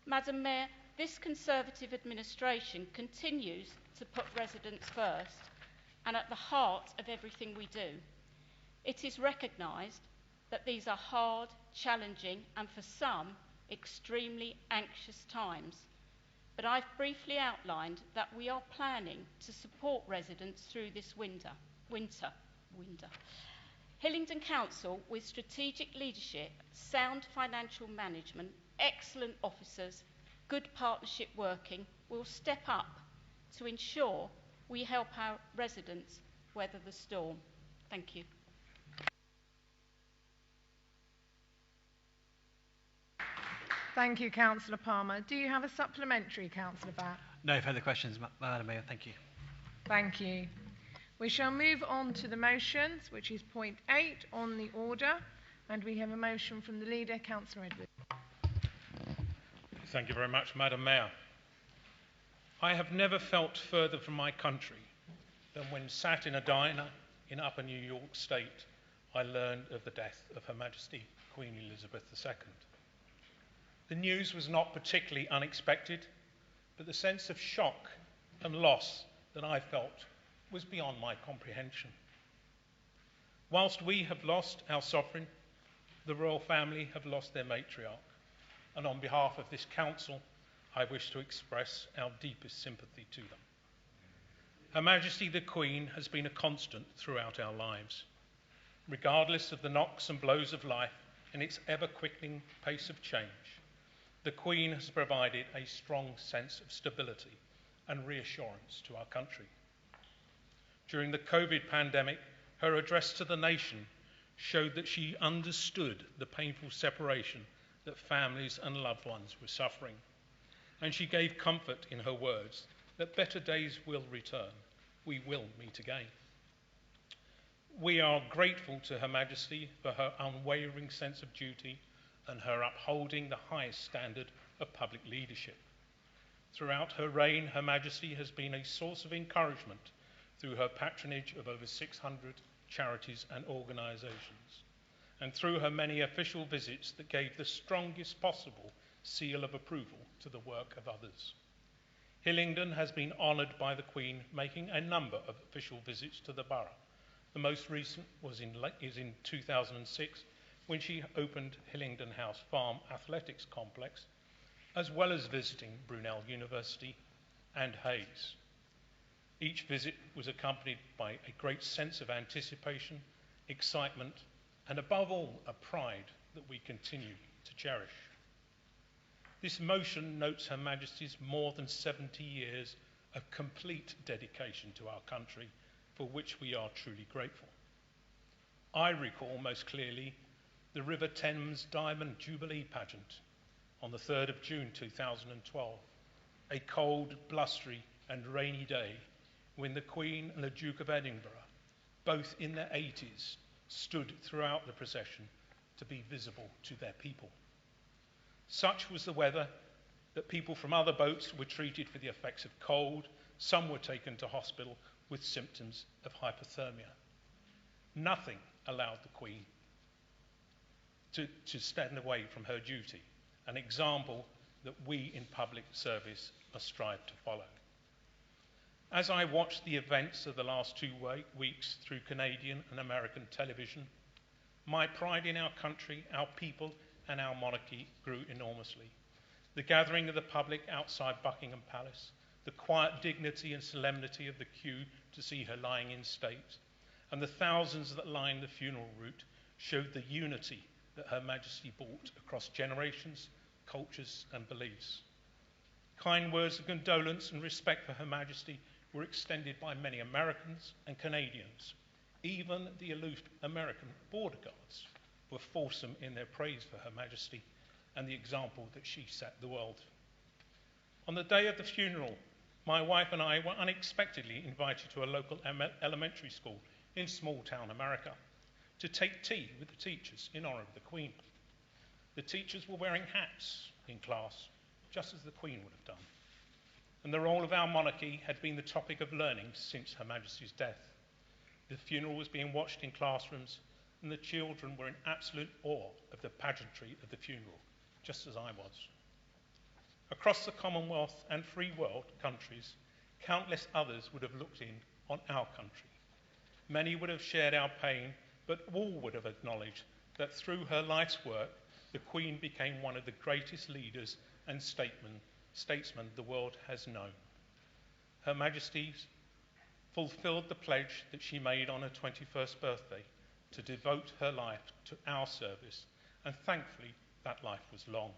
Madam Mayor, this Conservative administration continues to put residents first and at the heart of everything we do. It is recognised that these are hard, challenging and for some extremely anxious times. But I've briefly outlined that we are planning to support residents through this winter. Hillingdon Council, with strategic leadership, sound financial management, excellent officers, good partnership working, will step up to ensure we help our residents weather the storm. Thank you.
Thank you, Councillor Palmer. Do you have a supplementary, Councillor Batt?
No further questions, Madam Mayor. Thank you.
Thank you. We shall move on to the motions, which is point 8 on the order, and we have a motion from the leader, Councillor Edwards.
Thank you very much, Madam Mayor. I have never felt further from my country than when sat in a diner in Upper New York State, I learned of the death of Her Majesty Queen Elizabeth II. The news was not particularly unexpected, but the sense of shock and loss that I felt was beyond my comprehension. Whilst we have lost our sovereign, the royal family have lost their matriarch, and on behalf of this council, I wish to express our deepest sympathy to them. Her Majesty the Queen has been a constant throughout our lives. Regardless of the knocks and blows of life and its ever-quickening pace of change, the Queen has provided a strong sense of stability and reassurance to our country. During the COVID pandemic, her address to the nation showed that she understood the painful separation that families and loved ones were suffering. And she gave comfort in her words that better days will return. We will meet again. We are grateful to Her Majesty for her unwavering sense of duty and her upholding the highest standard of public leadership. Throughout her reign, Her Majesty has been a source of encouragement through her patronage of over 600 charities and organisations, and through her many official visits that gave the strongest possible seal of approval to the work of others. Hillingdon has been honoured by the Queen, making a number of official visits to the borough. The most recent is in 2006, when she opened Hillingdon House Farm Athletics Complex, as well as visiting Brunel University and Hayes. Each visit was accompanied by a great sense of anticipation, excitement, and above all, a pride that we continue to cherish. This motion notes Her Majesty's more than 70 years of complete dedication to our country, for which we are truly grateful. I recall most clearly the River Thames Diamond Jubilee pageant on the 3rd of June 2012, a cold, blustery and rainy day when the Queen and the Duke of Edinburgh, both in their 80s, stood throughout the procession to be visible to their people. Such was the weather that people from other boats were treated for the effects of cold. Some were taken to hospital with symptoms of hypothermia. Nothing allowed the Queen to stand away from her duty, an example that we in public service must strive to follow. As I watched the events of the last 2 weeks through Canadian and American television, my pride in our country, our people, and our monarchy grew enormously. The gathering of the public outside Buckingham Palace, the quiet dignity and solemnity of the queue to see her lying in state, and the thousands that lined the funeral route showed the unity that Her Majesty brought across generations, cultures, and beliefs. Kind words of condolence and respect for Her Majesty were extended by many Americans and Canadians. Even the aloof American border guards were fulsome in their praise for Her Majesty and the example that she set the world. On the day of the funeral, my wife and I were unexpectedly invited to a local elementary school in small-town America to take tea with the teachers in honour of the Queen. The teachers were wearing hats in class, just as the Queen would have done. And the role of our monarchy had been the topic of learning since Her Majesty's death. The funeral was being watched in classrooms, and the children were in absolute awe of the pageantry of the funeral, just as I was. Across the Commonwealth and free world countries, countless others would have looked in on our country. Many would have shared our pain, but all would have acknowledged that through her life's work, the Queen became one of the greatest leaders and statesmen the world has known. Her Majesty fulfilled the pledge that she made on her 21st birthday to devote her life to our service, and thankfully that life was long.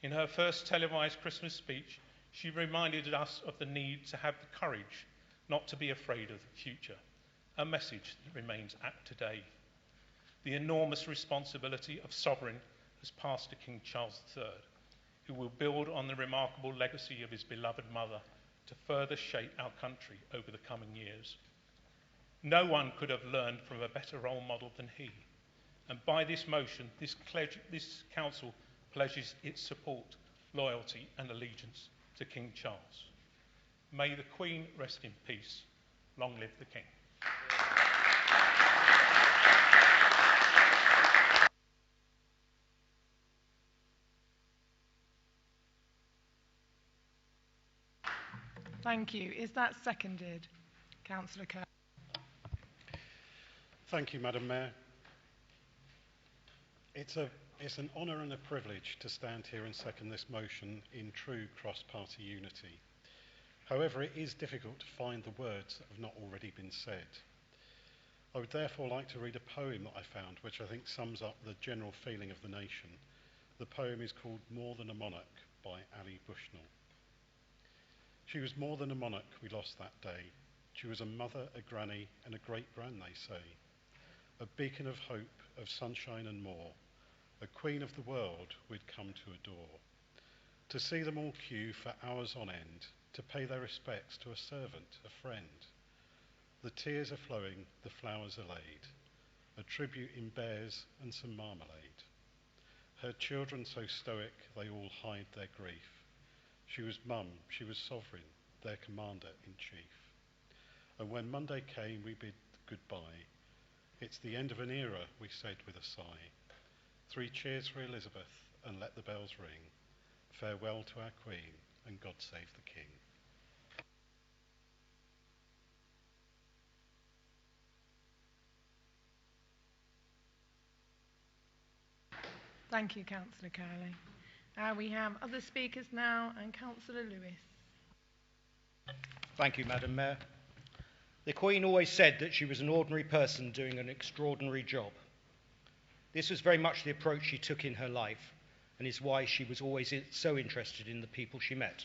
In her first televised Christmas speech, she reminded us of the need to have the courage not to be afraid of the future, a message that remains apt today. The enormous responsibility of sovereign has passed to King Charles III, who will build on the remarkable legacy of his beloved mother to further shape our country over the coming years. No one could have learned from a better role model than he, and by this motion, this Council pledges its support, loyalty and allegiance to King Charles. May the Queen rest in peace. Long live the King.
Thank you. Is that seconded? Councillor Kerr.
Thank you, Madam Mayor. It's an honour and a privilege to stand here and second this motion in true cross-party unity. However, it is difficult to find the words that have not already been said. I would therefore like to read a poem that I found, which I think sums up the general feeling of the nation. The poem is called More Than a Monarch by Ali Bushnell. She was more than a monarch we lost that day. She was a mother, a granny, and a great-gran, they say. A beacon of hope, of sunshine and more. A queen of the world we'd come to adore. To see them all queue for hours on end, to pay their respects to a servant, a friend. The tears are flowing, the flowers are laid. A tribute in bears and some marmalade. Her children so stoic, they all hide their grief. She was mum, she was sovereign, their commander-in-chief. And when Monday came, we bid goodbye. It's the end of an era, we said with a sigh. 3 cheers for Elizabeth, and let the bells ring. Farewell to our Queen, and God save the King.
Thank you, Councillor Cowley. We have other speakers now, and Councillor Lewis.
Thank you, Madam Mayor. The Queen always said that she was an ordinary person doing an extraordinary job. This was very much the approach she took in her life, and is why she was always so interested in the people she met.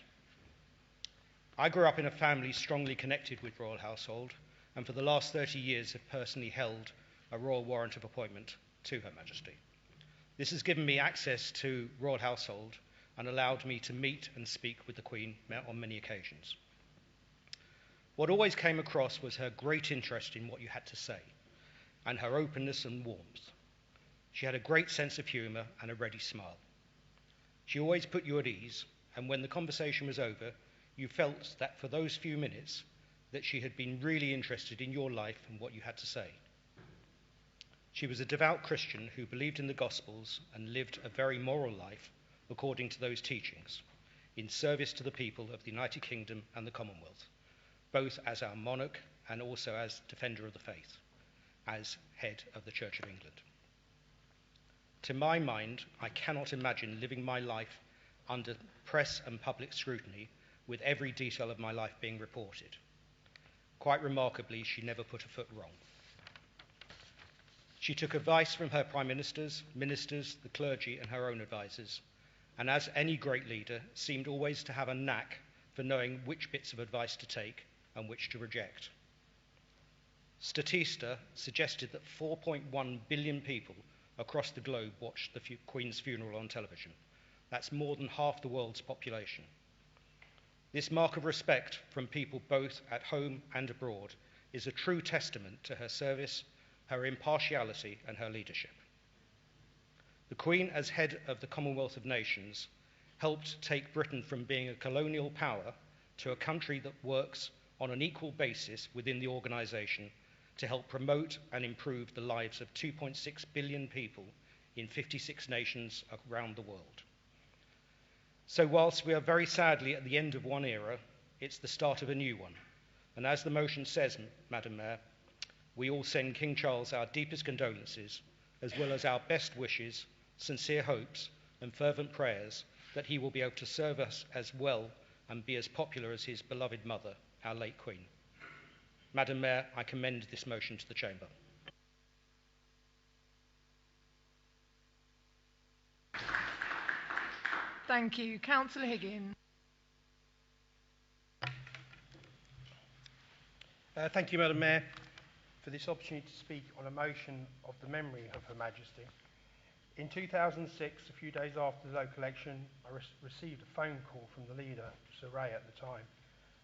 I grew up in a family strongly connected with royal household, and for the last 30 years have personally held a royal warrant of appointment to Her Majesty. This has given me access to royal household and allowed me to meet and speak with the Queen on many occasions. What always came across was her great interest in what you had to say, and her openness and warmth. She had a great sense of humour and a ready smile. She always put you at ease, and when the conversation was over, you felt that for those few minutes that she had been really interested in your life and what you had to say. She was a devout Christian who believed in the Gospels and lived a very moral life according to those teachings, in service to the people of the United Kingdom and the Commonwealth, both as our monarch and also as defender of the faith, as head of the Church of England. To my mind, I cannot imagine living my life under press and public scrutiny with every detail of my life being reported. Quite remarkably, she never put a foot wrong. She took advice from her prime ministers, the clergy, and her own advisors, and as any great leader, seemed always to have a knack for knowing which bits of advice to take and which to reject. Statista suggested that 4.1 billion people across the globe watched the Queen's funeral on television. That's more than half the world's population. This mark of respect from people both at home and abroad is a true testament to her service, her impartiality, and her leadership. The Queen, as head of the Commonwealth of Nations, helped take Britain from being a colonial power to a country that works on an equal basis within the organisation to help promote and improve the lives of 2.6 billion people in 56 nations around the world. So whilst we are very sadly at the end of one era, it's the start of a new one. And as the motion says, Madam Mayor, we all send King Charles our deepest condolences, as well as our best wishes, sincere hopes, and fervent prayers that he will be able to serve us as well and be as popular as his beloved mother, our late Queen. Madam Mayor, I commend this motion to the Chamber.
Thank you. Councillor Higgins.
Thank you, Madam Mayor, for this opportunity to speak on a motion of the memory of Her Majesty. In 2006, a few days after the local election, I received a phone call from the leader, Sir Ray at the time,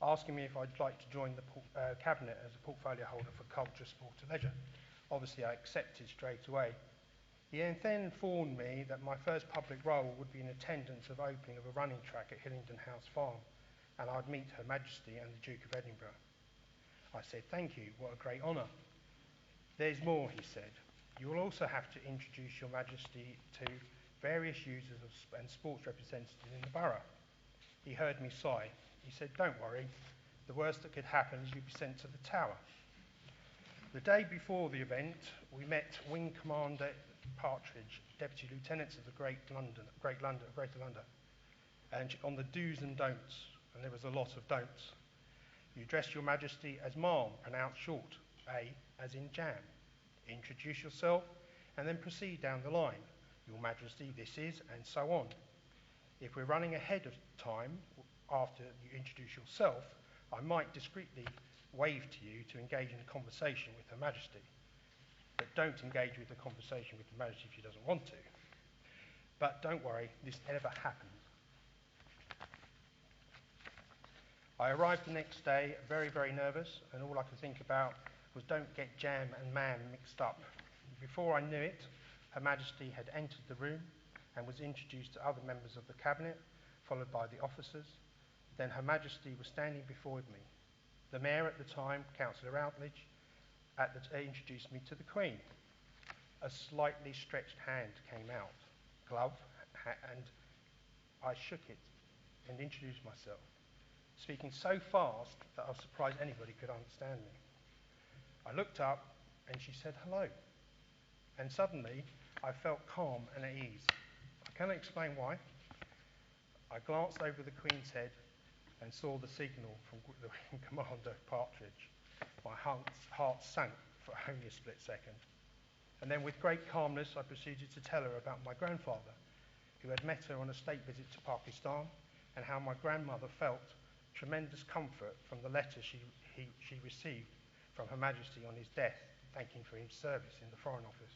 asking me if I'd like to join the Cabinet as a portfolio holder for culture, sport and leisure. Obviously, I accepted straight away. He then informed me that my first public role would be in attendance of opening of a running track at Hillingdon House Farm, and I'd meet Her Majesty and the Duke of Edinburgh. I said, thank you, what a great honour. There's more, he said. You will also have to introduce Your Majesty to various users and sports representatives in the borough. He heard me sigh. He said, don't worry, the worst that could happen is you'd be sent to the Tower. The day before the event, we met Wing Commander Partridge, Deputy Lieutenants of the Greater London, and on the do's and don'ts, and there was a lot of don'ts. You address Your Majesty as Ma'am, pronounced short, A as in jam. Introduce yourself, and then proceed down the line. Your Majesty, this is, and so on. If we're running ahead of time, after you introduce yourself, I might discreetly wave to you to engage in a conversation with Her Majesty. But don't engage with the conversation with Her Majesty if she doesn't want to. But don't worry, this never happened. I arrived the next day very, very nervous, and all I could think about was don't get jam and man mixed up. Before I knew it, Her Majesty had entered the room and was introduced to other members of the Cabinet, followed by the officers. Then Her Majesty was standing before me. The Mayor at the time, Councillor Routledge, introduced me to the Queen. A slightly stretched hand came out, glove, and I shook it and introduced myself, speaking so fast that I was surprised anybody could understand me. I looked up and she said hello, and suddenly I felt calm and at ease. I cannot explain why. I glanced over the Queen's head and saw the signal from the Commander Partridge. My heart sank for only a split second. And then with great calmness I proceeded to tell her about my grandfather, who had met her on a state visit to Pakistan, and how my grandmother felt tremendous comfort from the letter she received from Her Majesty on his death, thanking for his service in the Foreign Office.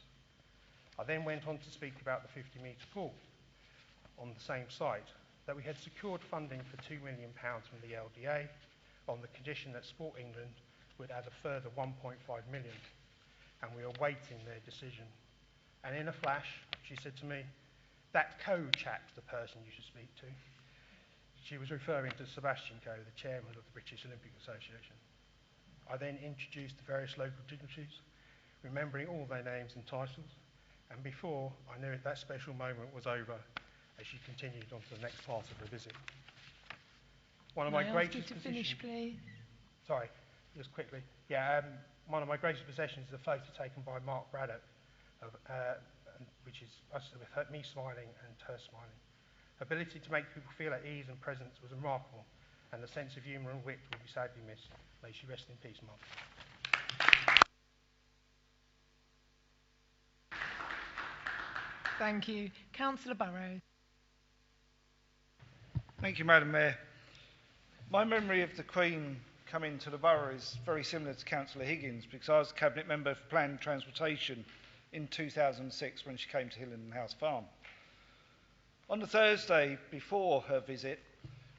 I then went on to speak about the 50-metre pool on the same site, that we had secured funding for £2 million from the LDA on the condition that Sport England would add a further 1.5 million, and we were awaiting their decision. And in a flash, she said to me, that Coe chap's the person you should speak to. She was referring to Sebastian Coe, the chairman of the British Olympic Association. I then introduced the various local dignitaries, remembering all their names and titles, and before I knew it, that special moment was over as she continued on to the next part of her visit. One of my greatest
finish, please.
Sorry, just quickly. Yeah, one of my greatest possessions is a photo taken by Mark Braddock, which is us with me smiling and her smiling. Her ability to make people feel at ease and presence was remarkable, and the sense of humour and wit will be sadly missed. May she rest in peace, Mark.
Thank you. Councillor Burrows.
Thank you, Madam Mayor. My memory of the Queen coming to the borough is very similar to Councillor Higgins, because I was Cabinet Member for Planning and Transportation in 2006 when she came to Hillingdon House Farm. On the Thursday before her visit,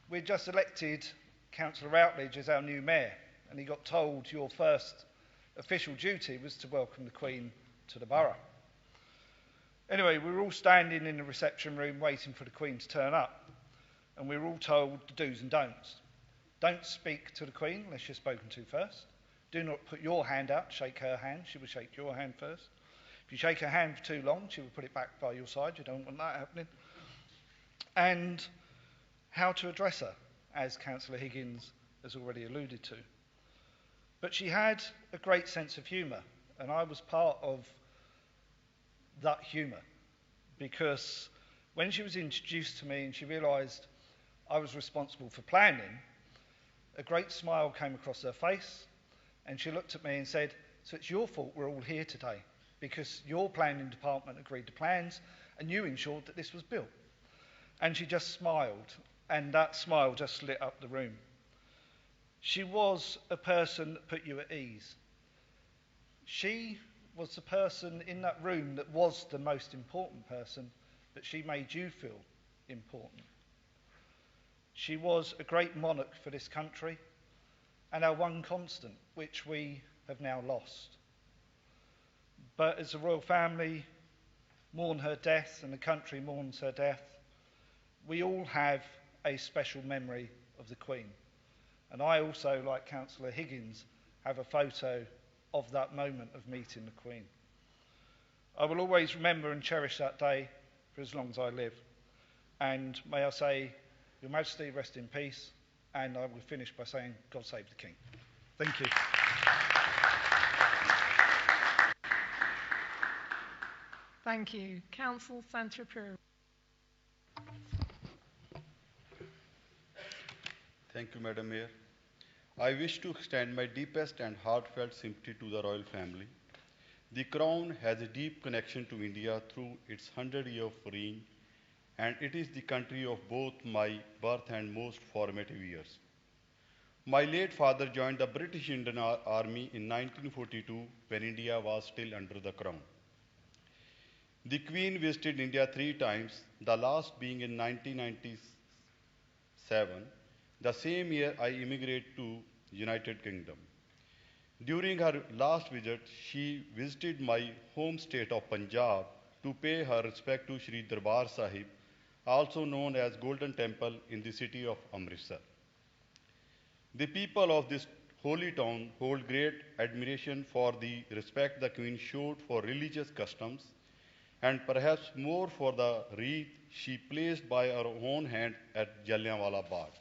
we'd just elected Councillor Routledge as our new Mayor, and he got told your first official duty was to welcome the Queen to the borough. Anyway, we were all standing in the reception room waiting for the Queen to turn up, and we were all told the do's and don'ts. Don't speak to the Queen unless you're spoken to first. Do not put your hand out, shake her hand. She will shake your hand first. If you shake her hand for too long, she will put it back by your side. You don't want that happening. And how to address her, as Councillor Higgins has already alluded to. But she had a great sense of humour, and I was part of that humour, because when she was introduced to me and she realised I was responsible for planning, a great smile came across her face, and she looked at me and said, "So it's your fault we're all here today, because your planning department agreed to plans and you ensured that this was built." And she just smiled, and that smile just lit up the room. She was a person that put you at ease. She was the person in that room that was the most important person, but she made you feel important. She was a great monarch for this country and our one constant, which we have now lost. But as the royal family mourn her death and the country mourns her death, we all have a special memory of the Queen. And I also, like Councillor Higgins, have a photo of that moment of meeting the Queen. I will always remember and cherish that day for as long as I live. And may I say, Your Majesty, rest in peace, and I will finish by saying, God save the King. Thank you.
Thank you. Councillor Santrapur.
Thank you, Madam Mayor. I wish to extend my deepest and heartfelt sympathy to the royal family. The Crown has a deep connection to India through its 100-year reign, and it is the country of both my birth and most formative years. My late father joined the British Indian Army in 1942 when India was still under the Crown. The Queen visited India 3 times, the last being in 1997. The same year I immigrated to United Kingdom. During her last visit, she visited my home state of Punjab to pay her respect to Sri Darbar Sahib, also known as Golden Temple in the city of Amritsar. The people of this holy town hold great admiration for the respect the Queen showed for religious customs, and perhaps more for the wreath she placed by her own hand at Jallianwala Bagh.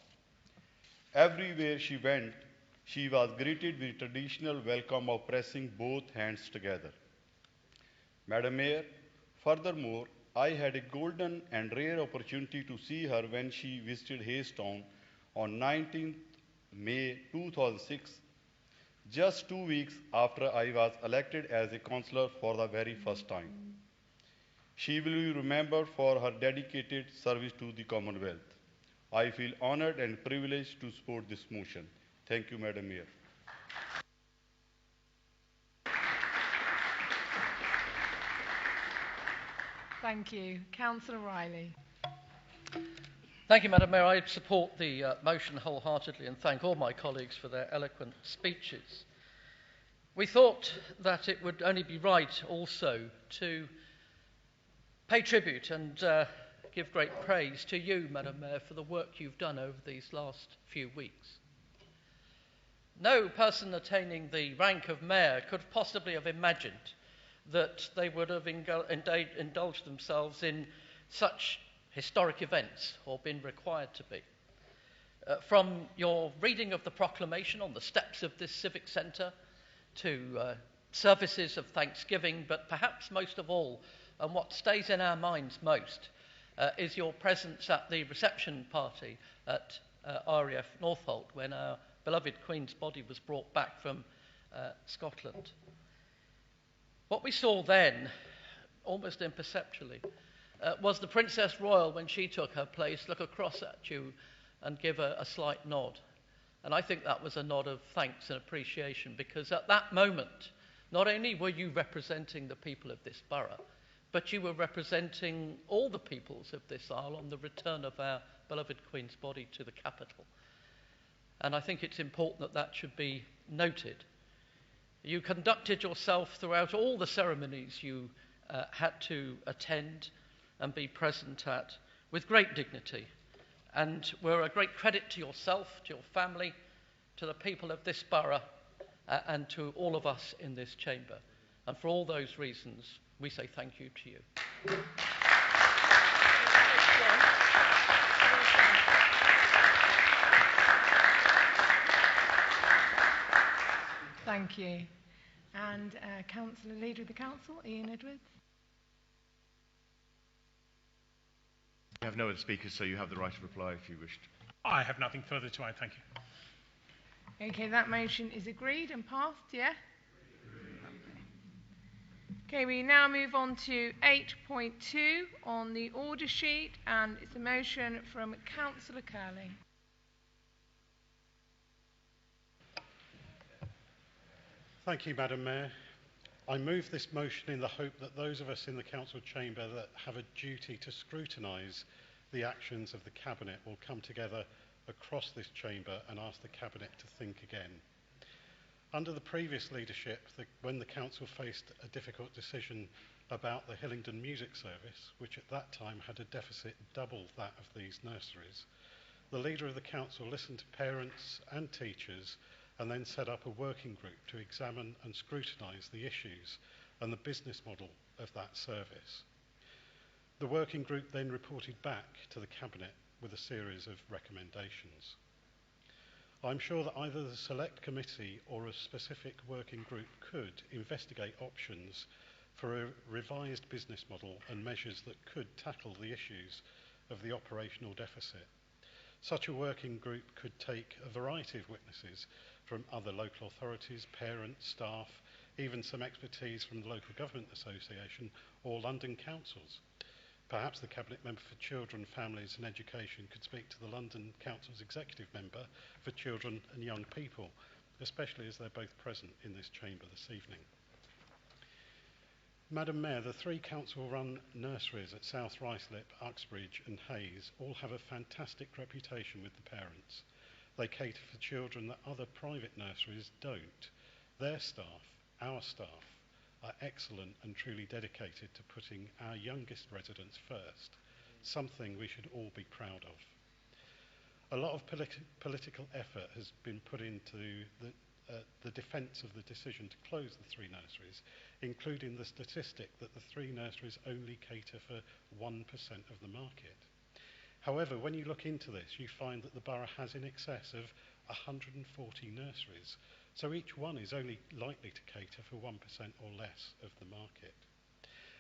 Everywhere she went, she was greeted with traditional welcome of pressing both hands together. Madam Mayor, furthermore, I had a golden and rare opportunity to see her when she visited Hazestown on 19th May 2006, just 2 weeks after I was elected as a councillor for the very first time. She will be remembered for her dedicated service to the Commonwealth. I feel honoured and privileged to support this motion. Thank you, Madam Mayor.
Thank you. Councillor Riley.
Thank you, Madam Mayor. I support the motion wholeheartedly and thank all my colleagues for their eloquent speeches. We thought that it would only be right also to pay tribute and give great praise to you, Madam Mayor, for the work you've done over these last few weeks. No person attaining the rank of mayor could possibly have imagined that they would have indulged themselves in such historic events or been required to be. From your reading of the proclamation on the steps of this Civic Centre to services of thanksgiving, but perhaps most of all, and what stays in our minds most, is your presence at the reception party at RAF Northolt when our beloved Queen's body was brought back from Scotland. What we saw then, almost imperceptibly, was the Princess Royal, when she took her place, look across at you and give a slight nod. And I think that was a nod of thanks and appreciation, because at that moment, not only were you representing the people of this borough, but you were representing all the peoples of this isle on the return of our beloved Queen's body to the capital. And I think it's important that that should be noted. You conducted yourself throughout all the ceremonies you had to attend and be present at with great dignity, and were a great credit to yourself, to your family, to the people of this borough, and to all of us in this chamber. And for all those reasons, we say thank you to you.
Thank you. And Councillor Leader of the Council, Ian Edwards.
We have no other speakers, so you have the right to reply if you wished.
I have nothing further to add, thank you.
Okay, that motion is agreed and passed, yeah? Okay, we now move on to 8.2 on the order sheet, and it's a motion from Councillor Curling.
Thank you, Madam Mayor. I move this motion in the hope that those of us in the Council chamber that have a duty to scrutinise the actions of the Cabinet will come together across this chamber and ask the Cabinet to think again. Under the previous leadership, when the Council faced a difficult decision about the Hillingdon Music Service, which at that time had a deficit double that of these nurseries, the Leader of the Council listened to parents and teachers and then set up a working group to examine and scrutinise the issues and the business model of that service. The working group then reported back to the Cabinet with a series of recommendations. I'm sure that either the Select Committee or a specific working group could investigate options for a revised business model and measures that could tackle the issues of the operational deficit. Such a working group could take a variety of witnesses from other local authorities, parents, staff, even some expertise from the Local Government Association or London councils. Perhaps the Cabinet Member for Children, Families and Education could speak to the London Council's Executive Member for Children and Young People, especially as they're both present in this chamber this evening. Madam Mayor, the 3 council-run nurseries at South Ruislip, Uxbridge and Hayes all have a fantastic reputation with the parents. They cater for children that other private nurseries don't. Their staff, our staff, are excellent and truly dedicated to putting our youngest residents first, something we should all be proud of. A lot of political effort has been put into the defence of the decision to close the 3 nurseries, including the statistic that the 3 nurseries only cater for 1% of the market. However, when you look into this, you find that the borough has in excess of 140 nurseries, so each one is only likely to cater for 1% or less of the market.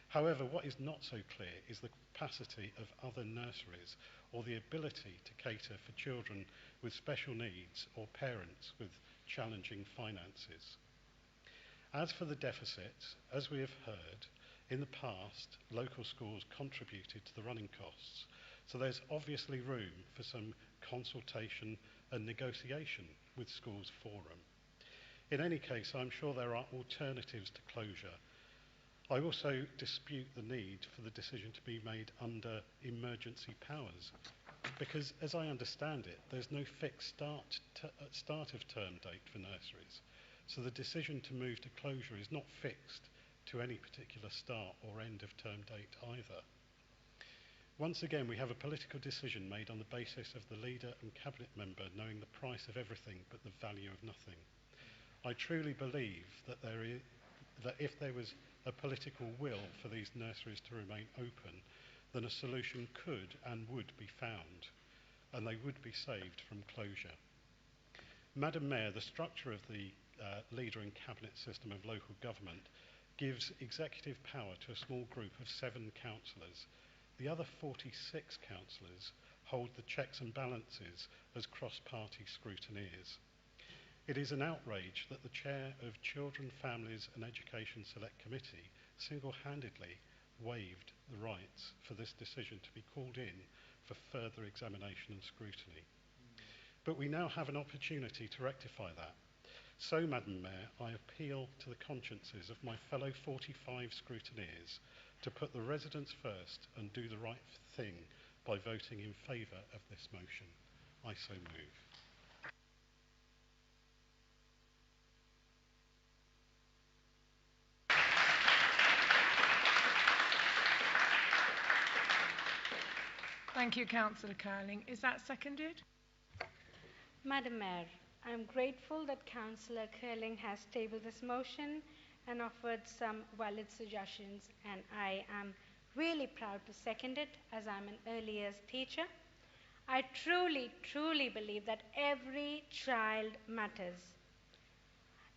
However, what is not so clear is the capacity of other nurseries or the ability to cater for children with special needs or parents with challenging finances. As for the deficits, as we have heard, in the past, local schools contributed to the running costs, so there's obviously room for some consultation and negotiation with Schools Forum. In any case, I'm sure there are alternatives to closure. I also dispute the need for the decision to be made under emergency powers, because as I understand it, there's no fixed start of term date for nurseries. So the decision to move to closure is not fixed to any particular start or end of term date either. Once again, we have a political decision made on the basis of the leader and cabinet member knowing the price of everything but the value of nothing. I truly believe that that if there was a political will for these nurseries to remain open, then a solution could and would be found, and they would be saved from closure. Madam Mayor, the structure of the leader and cabinet system of local government gives executive power to a small group of 7 councillors. The other 46 councillors hold the checks and balances as cross-party scrutineers. It is an outrage that the chair of Children, Families and Education Select Committee single-handedly waived the rights for this decision to be called in for further examination and scrutiny. But we now have an opportunity to rectify that. So, Madam Mayor, I appeal to the consciences of my fellow 45 scrutineers to put the residents first and do the right thing by voting in favour of this motion. I so move.
Thank you, Councillor Curling. Is that seconded?
Madam Mayor,
I'm grateful that Councillor Curling has tabled this motion and offered some valid suggestions, and I am really proud to second it as I'm an early years teacher. I truly believe that every child matters.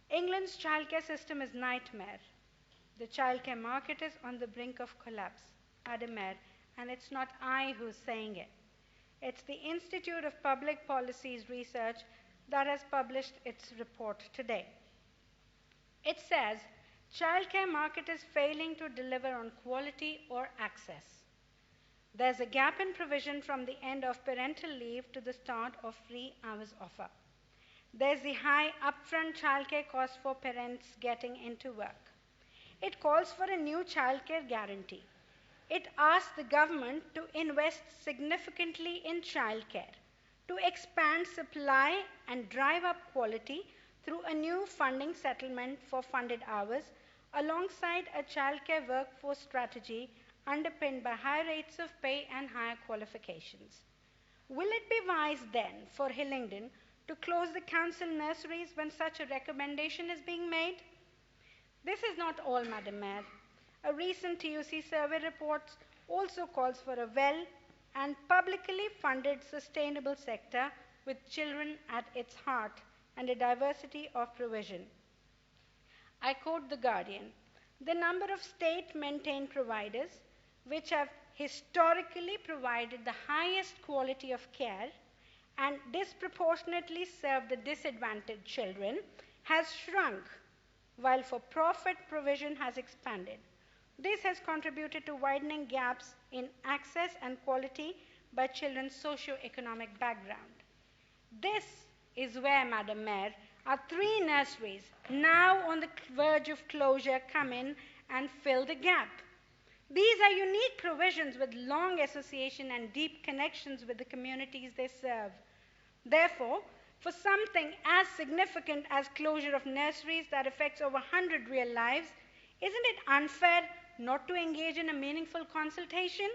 England's childcare system is nightmare. The childcare market is on the brink of collapse, Madam Mayor, and it's not I who's saying it. It's the Institute of Public Policy's research that has published its report today. It says, childcare market is failing to deliver on quality or access. There's a gap in provision from the end of parental leave to the start of free hours offer. There's the high upfront childcare cost for parents getting into work. It calls for a new childcare guarantee. It asks the government to invest significantly in childcare, to expand supply and drive up quality through a new funding settlement for funded hours, alongside a childcare workforce strategy underpinned by high rates of pay and higher qualifications. Will it be wise then for Hillingdon to close the council nurseries when such a recommendation is being made? This is not all, Madam Mayor. A recent TUC survey report also calls for a well and publicly funded sustainable sector with children at its heart and a diversity of provision. I quote The Guardian, "The number of state-maintained providers which have historically provided the highest quality of care and disproportionately served the disadvantaged children has shrunk, while for-profit provision has expanded. This has contributed to widening gaps in access and quality by children's socio-economic background." This is where, Madam Mayor, our 3 nurseries, now on the verge of closure, come in and fill the gap. These are unique provisions with long association and deep connections with the communities they serve. Therefore, for something as significant as closure of nurseries that affects over 100 real lives, isn't it unfair not to engage in a meaningful consultation?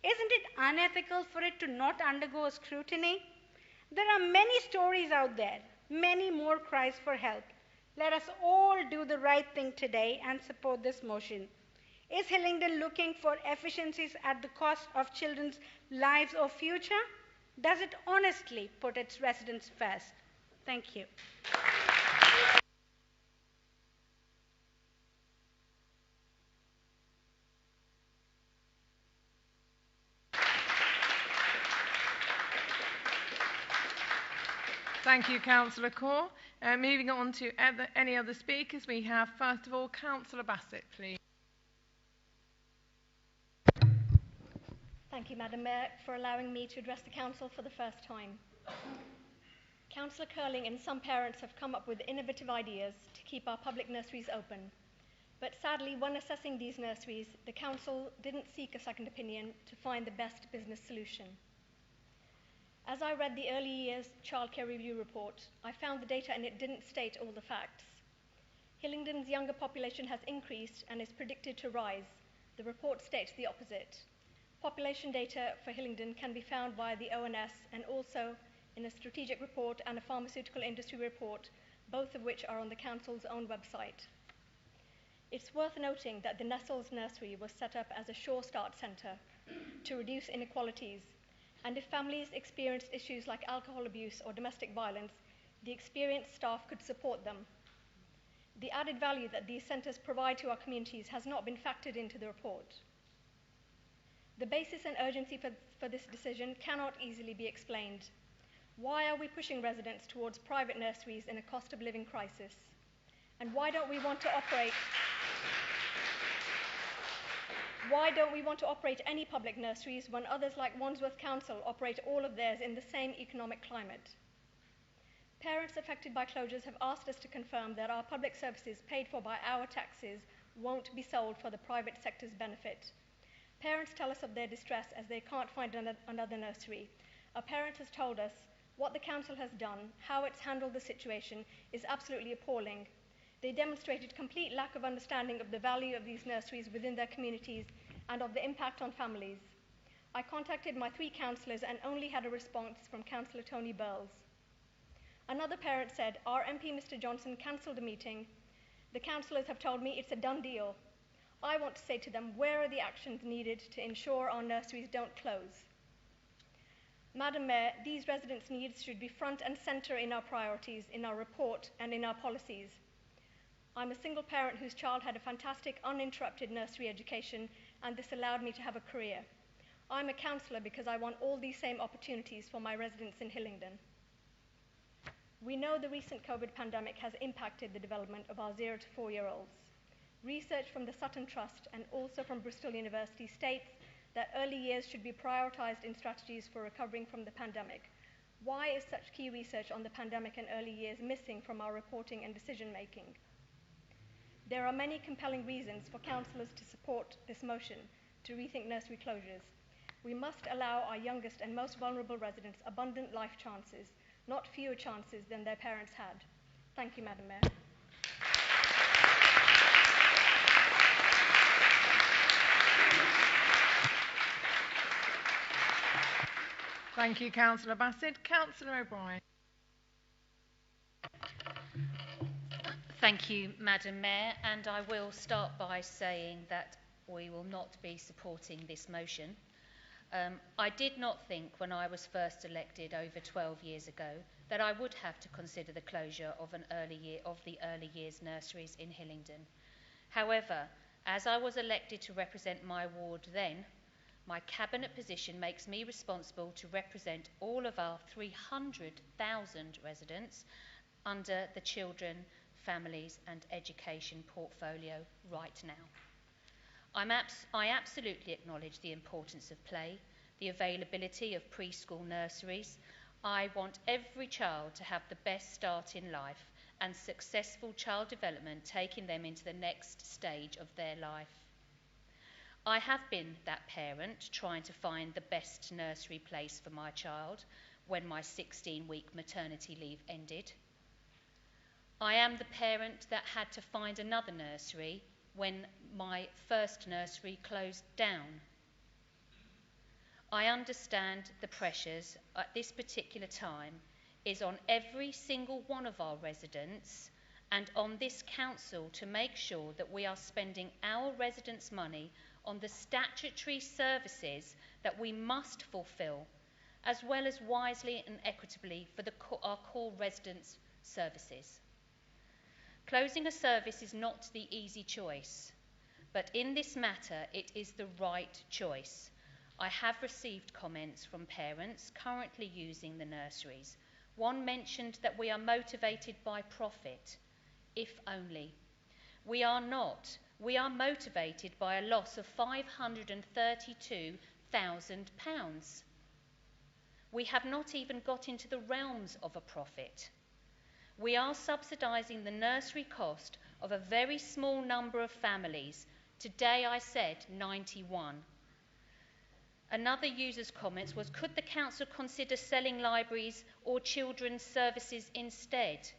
Isn't it unethical for it to not undergo a scrutiny? There are many stories out there, many more cries for help. Let us all do the right thing today and support this motion. Is Hillingdon looking for efficiencies at the cost of children's lives or future? Does it honestly put its residents first? Thank you.
Thank you, Councillor Kaur. Moving on to any other speakers, we have, first of all, Councillor Bassett, please.
Thank you, Madam Mayor, for allowing me to address the Council for the first time. Councillor Curling and some parents have come up with innovative ideas to keep our public nurseries open. But sadly, when assessing these nurseries, the Council didn't seek a second opinion to find the best business solution. As I read the Early Years Childcare Review report, I found the data and it didn't state all the facts. Hillingdon's younger population has increased and is predicted to rise. The report states the opposite. Population data for Hillingdon can be found via the ONS and also in a strategic report and a pharmaceutical industry report, both of which are on the Council's own website. It's worth noting that the Nestles Nursery was set up as a Sure Start Centre to reduce inequalities, and if families experienced issues like alcohol abuse or domestic violence, the experienced staff could support them. The added value that these centres provide to our communities has not been factored into the report. The basis and urgency for this decision cannot easily be explained. Why are we pushing residents towards private nurseries in a cost of living crisis? And why don't we want to operate any public nurseries when others like Wandsworth Council operate all of theirs in the same economic climate? Parents affected by closures have asked us to confirm that our public services paid for by our taxes won't be sold for the private sector's benefit. Parents tell us of their distress as they can't find another nursery. A parent has told us what the council has done, how it's handled the situation, is absolutely appalling. They demonstrated complete lack of understanding of the value of these nurseries within their communities and of the impact on families. I contacted my 3 councillors and only had a response from Councillor Tony Burles. Another parent said, our MP Mr Johnson cancelled a meeting. The councillors have told me it's a done deal. I want to say to them, where are the actions needed to ensure our nurseries don't close? Madam Mayor, these residents' needs should be front and centre in our priorities, in our report and in our policies. I'm a single parent whose child had a fantastic uninterrupted nursery education, and this allowed me to have a career. I'm a councillor because I want all these same opportunities for my residents in Hillingdon. We know the recent COVID pandemic has impacted the development of our 0 to 4-year-olds. Research from the Sutton Trust and also from Bristol University states that early years should be prioritised in strategies for recovering from the pandemic. Why is such key research on the pandemic and early years missing from our reporting and decision making? There are many compelling reasons for councillors to support this motion to rethink nursery closures. We must allow our youngest and most vulnerable residents abundant life chances, not fewer chances than their parents had. Thank you, Madam Mayor.
Thank you, Councillor Bassett. Councillor O'Brien.
Thank you, Madam Mayor, and I will start by saying that we will not be supporting this motion. I did not think when I was first elected over 12 years ago that I would have to consider the closure of the early years nurseries in Hillingdon. However, as I was elected to represent my ward then, my cabinet position makes me responsible to represent all of our 300,000 residents under the Children, Families and Education portfolio right now. I absolutely acknowledge the importance of play, the availability of preschool nurseries. I want every child to have the best start in life and successful child development, taking them into the next stage of their life. I have been that parent trying to find the best nursery place for my child when my 16-week maternity leave ended. I am the parent that had to find another nursery when my first nursery closed down. I understand the pressures at this particular time is on every single one of our residents and on this council to make sure that we are spending our residents' money on the statutory services that we must fulfil, as well as wisely and equitably for our core residents' services. Closing a service is not the easy choice, but in this matter it is the right choice. I have received comments from parents currently using the nurseries. One mentioned that we are motivated by profit. If only. We are not. We are motivated by a loss of £532,000. We have not even got into the realms of a profit. We are subsidising the nursery cost of a very small number of families. Today I said 91. Another user's comments was, could the council consider selling libraries or children's services instead?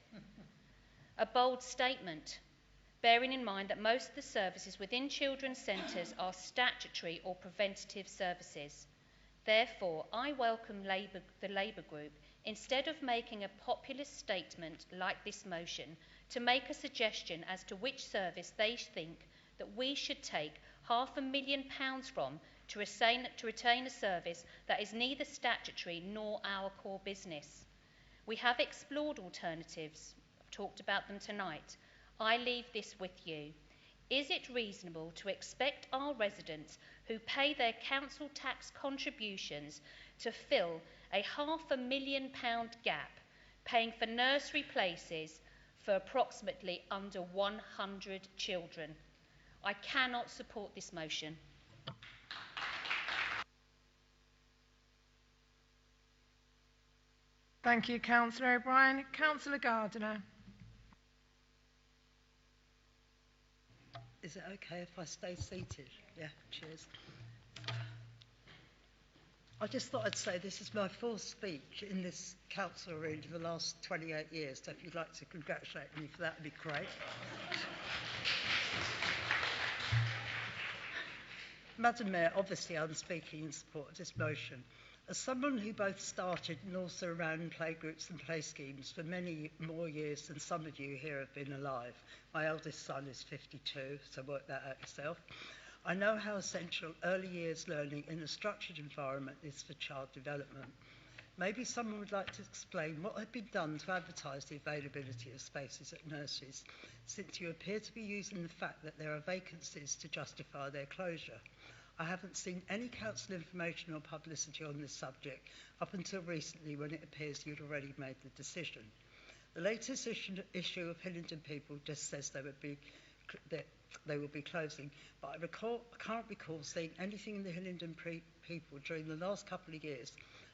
A bold statement, bearing in mind that most of the services within children's centres are statutory or preventative services. Therefore, I welcome the Labour group, instead of making a populist statement like this motion, to make a suggestion as to which service they think that we should take £500,000 from to retain a service that is neither statutory nor our core business. We have explored alternatives. I've talked about them tonight. I leave this with you. Is it reasonable to expect our residents who pay their council tax contributions to fill a £500,000 gap, paying for nursery places for approximately under 100 children? I cannot support this motion.
Thank you, Councillor O'Brien. Councillor Gardiner.
Is it okay if I stay seated? Yeah, cheers. I just thought I'd say this is my fourth speech in this council room for the last 28 years, so if you'd like to congratulate me for that, would be great. Madam Mayor, obviously I'm speaking in support of this motion. As someone who both started and also ran playgroups and play schemes for many more years than some of you here have been alive, my eldest son is 52, so work that out yourself, I know how essential early years learning in a structured environment is for child development. Maybe someone would like to explain what had been done to advertise the availability of spaces at nurseries, since you appear to be using the fact that there are vacancies to justify their closure. I haven't seen any council information or publicity on this subject up until recently, when it appears you'd already made the decision. The latest issue of Hillingdon People just says they will be closing, but I can't recall seeing anything in the Hillingdon People during the last couple of years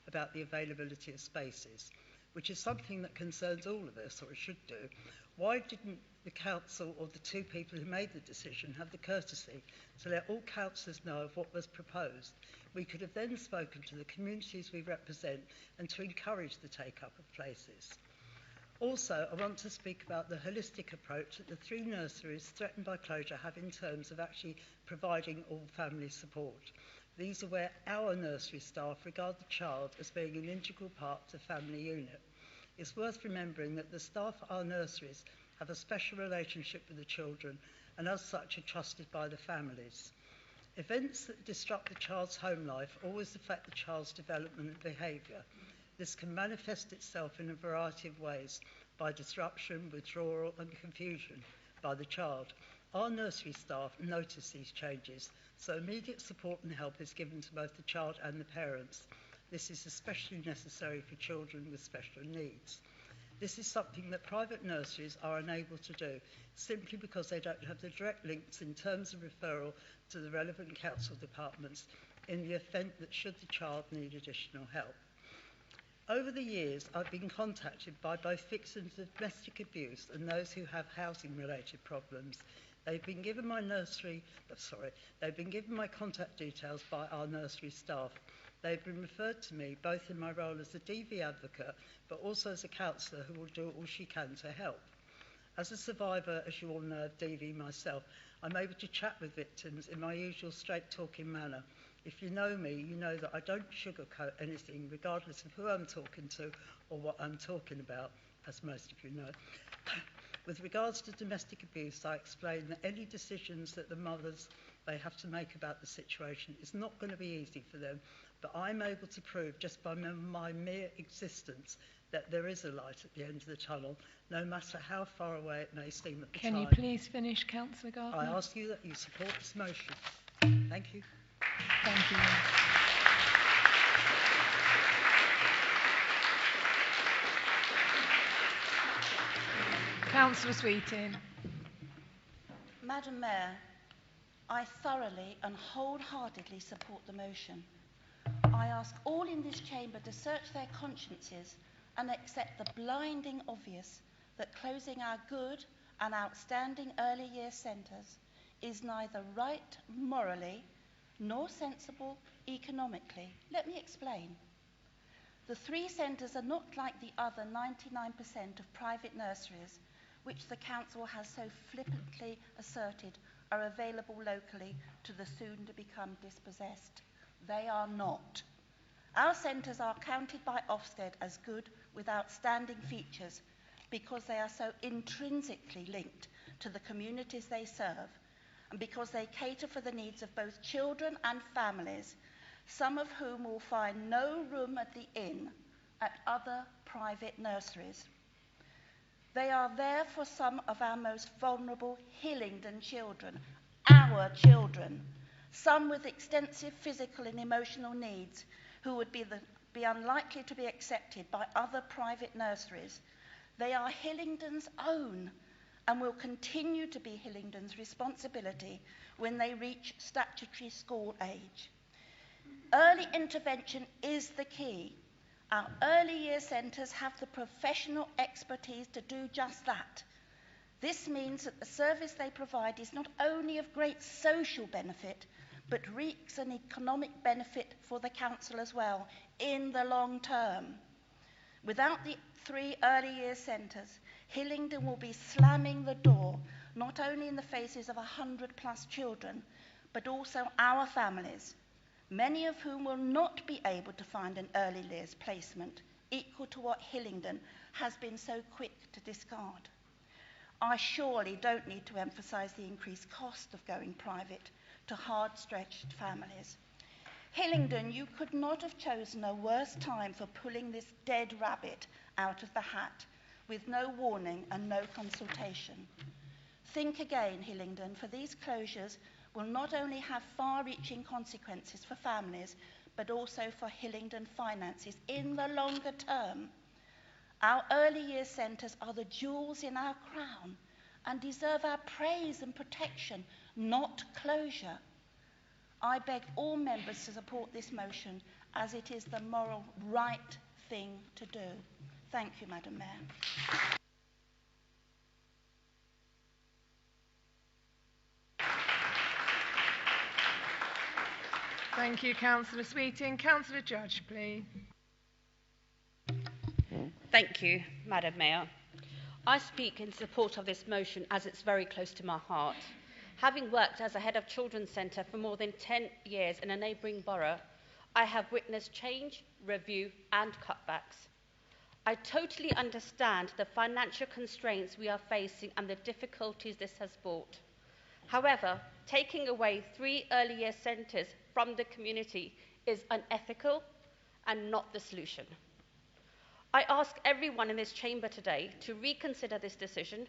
about the availability of spaces, which is something that concerns all of us, or it should do. Why didn't the council or the two people who made the decision have the courtesy to let all councillors know of what was proposed? We could have then spoken to the communities we represent and to encourage the take-up of places. Also, I want to speak about the holistic approach that the 3 nurseries threatened by closure have in terms of actually providing all family support. These are where our nursery staff regard the child as being an integral part of the family unit. It's worth remembering that the staff at our nurseries have a special relationship with the children and as such are trusted by the families. Events that disrupt the child's home life always affect the child's development and behaviour. This can manifest itself in a variety of ways, by disruption, withdrawal and confusion by the child. Our nursery staff notice these changes, so immediate support and help is given to both the child and the parents. This is especially necessary for children with special needs. This is something that private nurseries are unable to do, simply because they don't have the direct links in terms of referral to the relevant council departments in the event that should the child need additional help. Over the years, I've been contacted by both victims of domestic abuse and those who have housing-related problems. They've been given my contact details by our nursery staff. They've been referred to me both in my role as a DV advocate, but also as a counsellor who will do all she can to help. As a survivor, as you all know, of DV myself, I'm able to chat with victims in my usual straight-talking manner. If you know me, you know that I don't sugarcoat anything, regardless of who I'm talking to or what I'm talking about, as most of you know. With regards to domestic abuse, I explain that any decisions that the mothers they have to make about the situation is not going to be easy for them, but I'm able to prove just by my mere existence that there is a light at the end of the tunnel, no matter how far away it may seem at the time.
Can you please finish, Councillor Gardner?
I ask you that you support this motion. Thank you.
Thank you. Councillor Sweeting.
Madam Mayor, I thoroughly and wholeheartedly support the motion. I ask all in this chamber to search their consciences and accept the blinding obvious that closing our good and outstanding early year centres is neither right morally nor sensible economically. Let me explain. The 3 centres are not like the other 99% of private nurseries, which the council has so flippantly asserted are available locally to the soon-to-become dispossessed. They are not. Our centres are counted by Ofsted as good with outstanding features because they are so intrinsically linked to the communities they serve, and because they cater for the needs of both children and families, some of whom will find no room at the inn at other private nurseries. They are there for some of our most vulnerable Hillingdon children, our children, some with extensive physical and emotional needs who would be unlikely to be accepted by other private nurseries. They are Hillingdon's own and will continue to be Hillingdon's responsibility when they reach statutory school age. Early intervention is the key. Our early year centres have the professional expertise to do just that. This means that the service they provide is not only of great social benefit, but reaps an economic benefit for the council as well in the long term. Without the 3 early year centres, Hillingdon will be slamming the door, not only in the faces of 100+ children, but also our families. many of whom will not be able to find an early years placement equal to what Hillingdon has been so quick to discard. I surely don't need to emphasise the increased cost of going private to hard-stretched families. Hillingdon, you could not have chosen a worse time for pulling this dead rabbit out of the hat with no warning and no consultation. Think again, Hillingdon, for these closures will not only have far-reaching consequences for families, but also for Hillingdon finances in the longer term. Our early years centres are the jewels in our crown and deserve our praise and protection, not closure. I beg all members to support this motion as it is the moral right thing to do. Thank you, Madam Mayor.
Thank you, Councillor Sweeting. Councillor Judge, please.
Thank you, Madam Mayor. I speak in support of this motion as it's very close to my heart. Having worked as a head of Children's Centre for more than 10 years in a neighbouring borough, I have witnessed change, review and cutbacks. I totally understand the financial constraints we are facing and the difficulties this has brought. However, taking away 3 early year centres from the community is unethical and not the solution. I ask everyone in this chamber today to reconsider this decision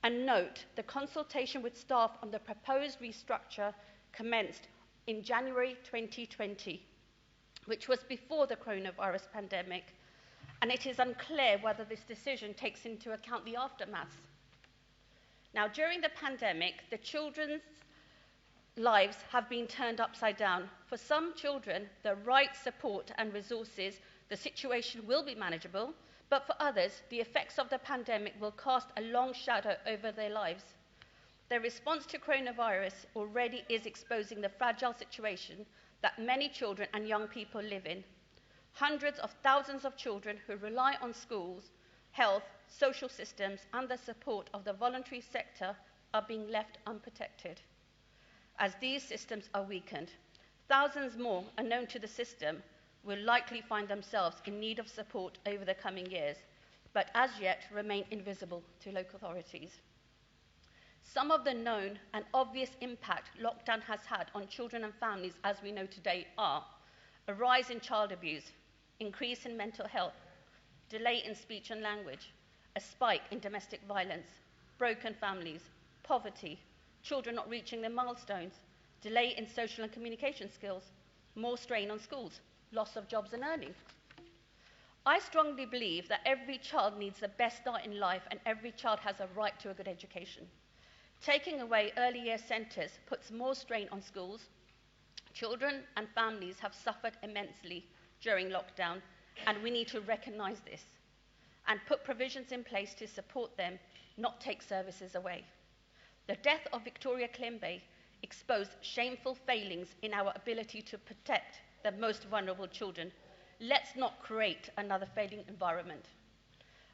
and note the consultation with staff on the proposed restructure commenced in January 2020, which was before the coronavirus pandemic, and it is unclear whether this decision takes into account the aftermath. Now, during the pandemic, the children's lives have been turned upside down. For some children, the right support and resources, the situation will be manageable, but for others, the effects of the pandemic will cast a long shadow over their lives. The response to coronavirus already is exposing the fragile situation that many children and young people live in. Hundreds of thousands of children who rely on schools, health, social systems, and the support of the voluntary sector are being left unprotected. As these systems are weakened, thousands more unknown to the system will likely find themselves in need of support over the coming years, but as yet remain invisible to local authorities. Some of the known and obvious impact lockdown has had on children and families, as we know today, are a rise in child abuse, increase in mental health, delay in speech and language, a spike in domestic violence, broken families, poverty, children not reaching their milestones, delay in social and communication skills, more strain on schools, loss of jobs and earnings. I strongly believe that every child needs the best start in life and every child has a right to a good education. Taking away early year centres puts more strain on schools. Children and families have suffered immensely during lockdown, and we need to recognise this and put provisions in place to support them, not take services away. The death of Victoria Klimbe exposed shameful failings in our ability to protect the most vulnerable children. Let's not create another failing environment.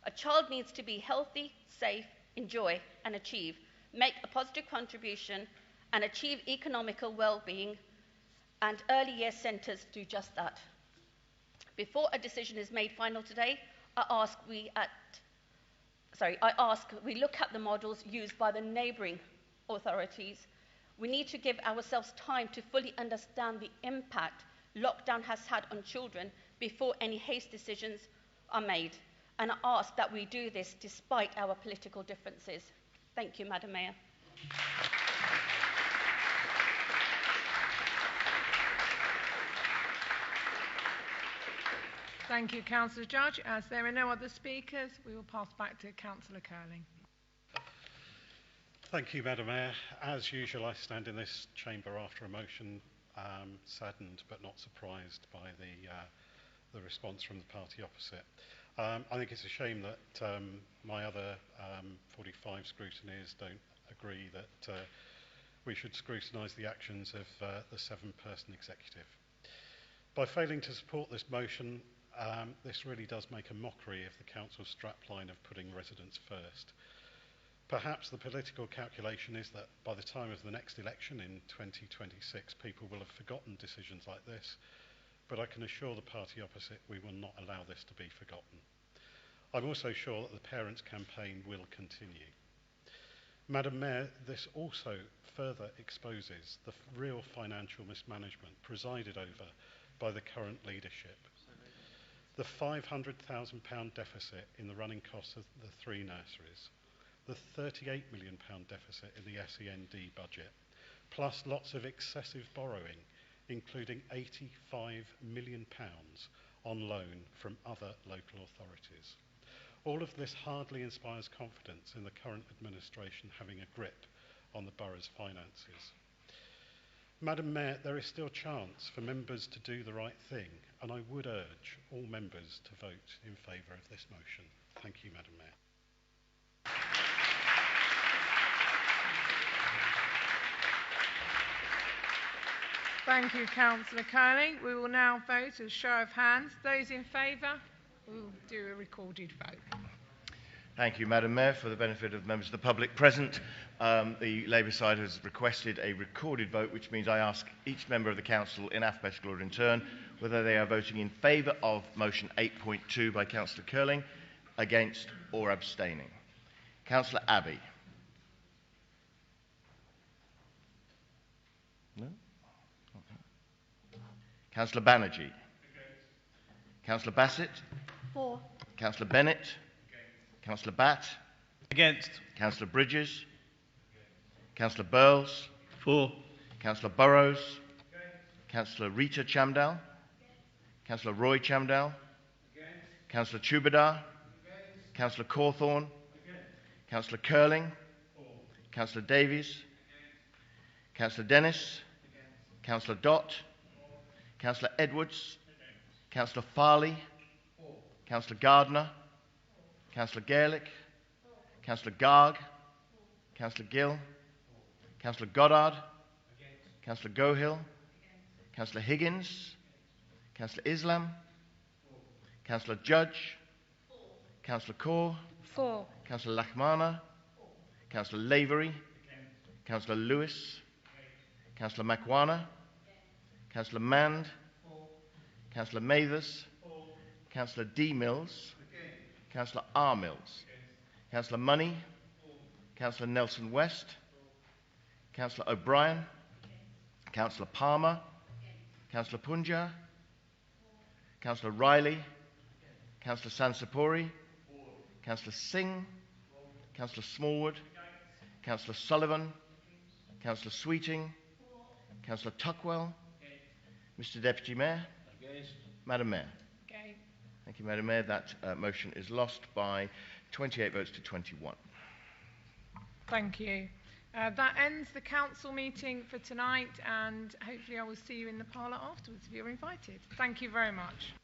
A child needs to be healthy, safe, enjoy and achieve, make a positive contribution and achieve economical well-being, and early year centres do just that. Before a decision is made final today, I ask we look at the models used by the neighbouring authorities. We need to give ourselves time to fully understand the impact lockdown has had on children before any hasty decisions are made. And I ask that we do this despite our political differences. Thank you, Madam Mayor.
Thank you, Councillor Judge. As there are no other speakers, we will pass back to Councillor Curling.
Thank you, Madam Mayor. As usual, I stand in this chamber after a motion, saddened but not surprised by the response from the party opposite. I think it's a shame that my other 45 scrutineers don't agree that we should scrutinise the actions of the 7-person executive. By failing to support this motion, this really does make a mockery of the council's strapline of putting residents first. Perhaps the political calculation is that by the time of the next election in 2026, people will have forgotten decisions like this, but I can assure the party opposite we will not allow this to be forgotten. I'm also sure that the parents' campaign will continue. Madam Mayor, this also further exposes the real financial mismanagement presided over by the current leadership. The £500,000 deficit in the running costs of the 3 nurseries, the £38 million deficit in the SEND budget, plus lots of excessive borrowing, including £85 million on loan from other local authorities. All of this hardly inspires confidence in the current administration having a grip on the borough's finances. Madam Mayor, there is still chance for members to do the right thing, and I would urge all members to vote in favour of this motion. Thank you, Madam Mayor.
Thank you, Councillor Curling. We will now vote as a show of hands. Those in favour, we will do a recorded vote.
Thank you, Madam Mayor. For the benefit of members of the public present, the Labour side has requested a recorded vote, which means I ask each member of the Council in alphabetical order in turn whether they are voting in favour of motion 8.2 by Councillor Curling, against or abstaining. Councillor Abbey. No? Councillor Banerjee. Against. Councillor Bassett.
For.
Councillor Bennett. Against. Councillor Batt.
Against.
Councillor Bridges. Against. Councillor Burles.
For.
Councillor Burrows. Against. Councillor Rita Chamdal. Against. Councillor Roy Chamdal. Against. Councillor Chubadar. Against. Councillor Cawthorne. Against. Councillor Curling. For. Councillor Davies. Against. Councillor Dennis. Against. Councillor Dott. For. Councillor Edwards. Against. Councillor Farley. For. Councillor Gardner. For. Councillor Gaelic. For. Councillor Garg. For. Councillor Gill. For. Councillor Goddard. Against. Councillor Gohill. Against. Councillor Higgins. Against. Councillor Islam. For. Councillor Judge. For. Councillor Kaur.
For.
Councillor Lachmana. For. Councillor Lavery. Against. Councillor Lewis. Against. Councillor Makwana. Councillor Mand. For. Councillor Mathers. For. Councillor D. Mills. Against. Councillor R. Mills. Against. Councillor Money. For. Councillor Nelson West. For. Councillor O'Brien. Against. Councillor Palmer. Against. Councillor Punja. For. Councillor Riley. Against. Councillor Sansapuri. For. Councillor Singh. For. Councillor Smallwood. Against. Councillor Sullivan. Against. Councillor Sweeting. For. Councillor Tuckwell. Mr. Deputy Mayor.
Against.
Madam Mayor.
Okay.
Thank you, Madam Mayor. That motion is lost by 28 votes to 21.
Thank you. That ends the council meeting for tonight, and hopefully I will see you in the parlour afterwards if you're invited. Thank you very much.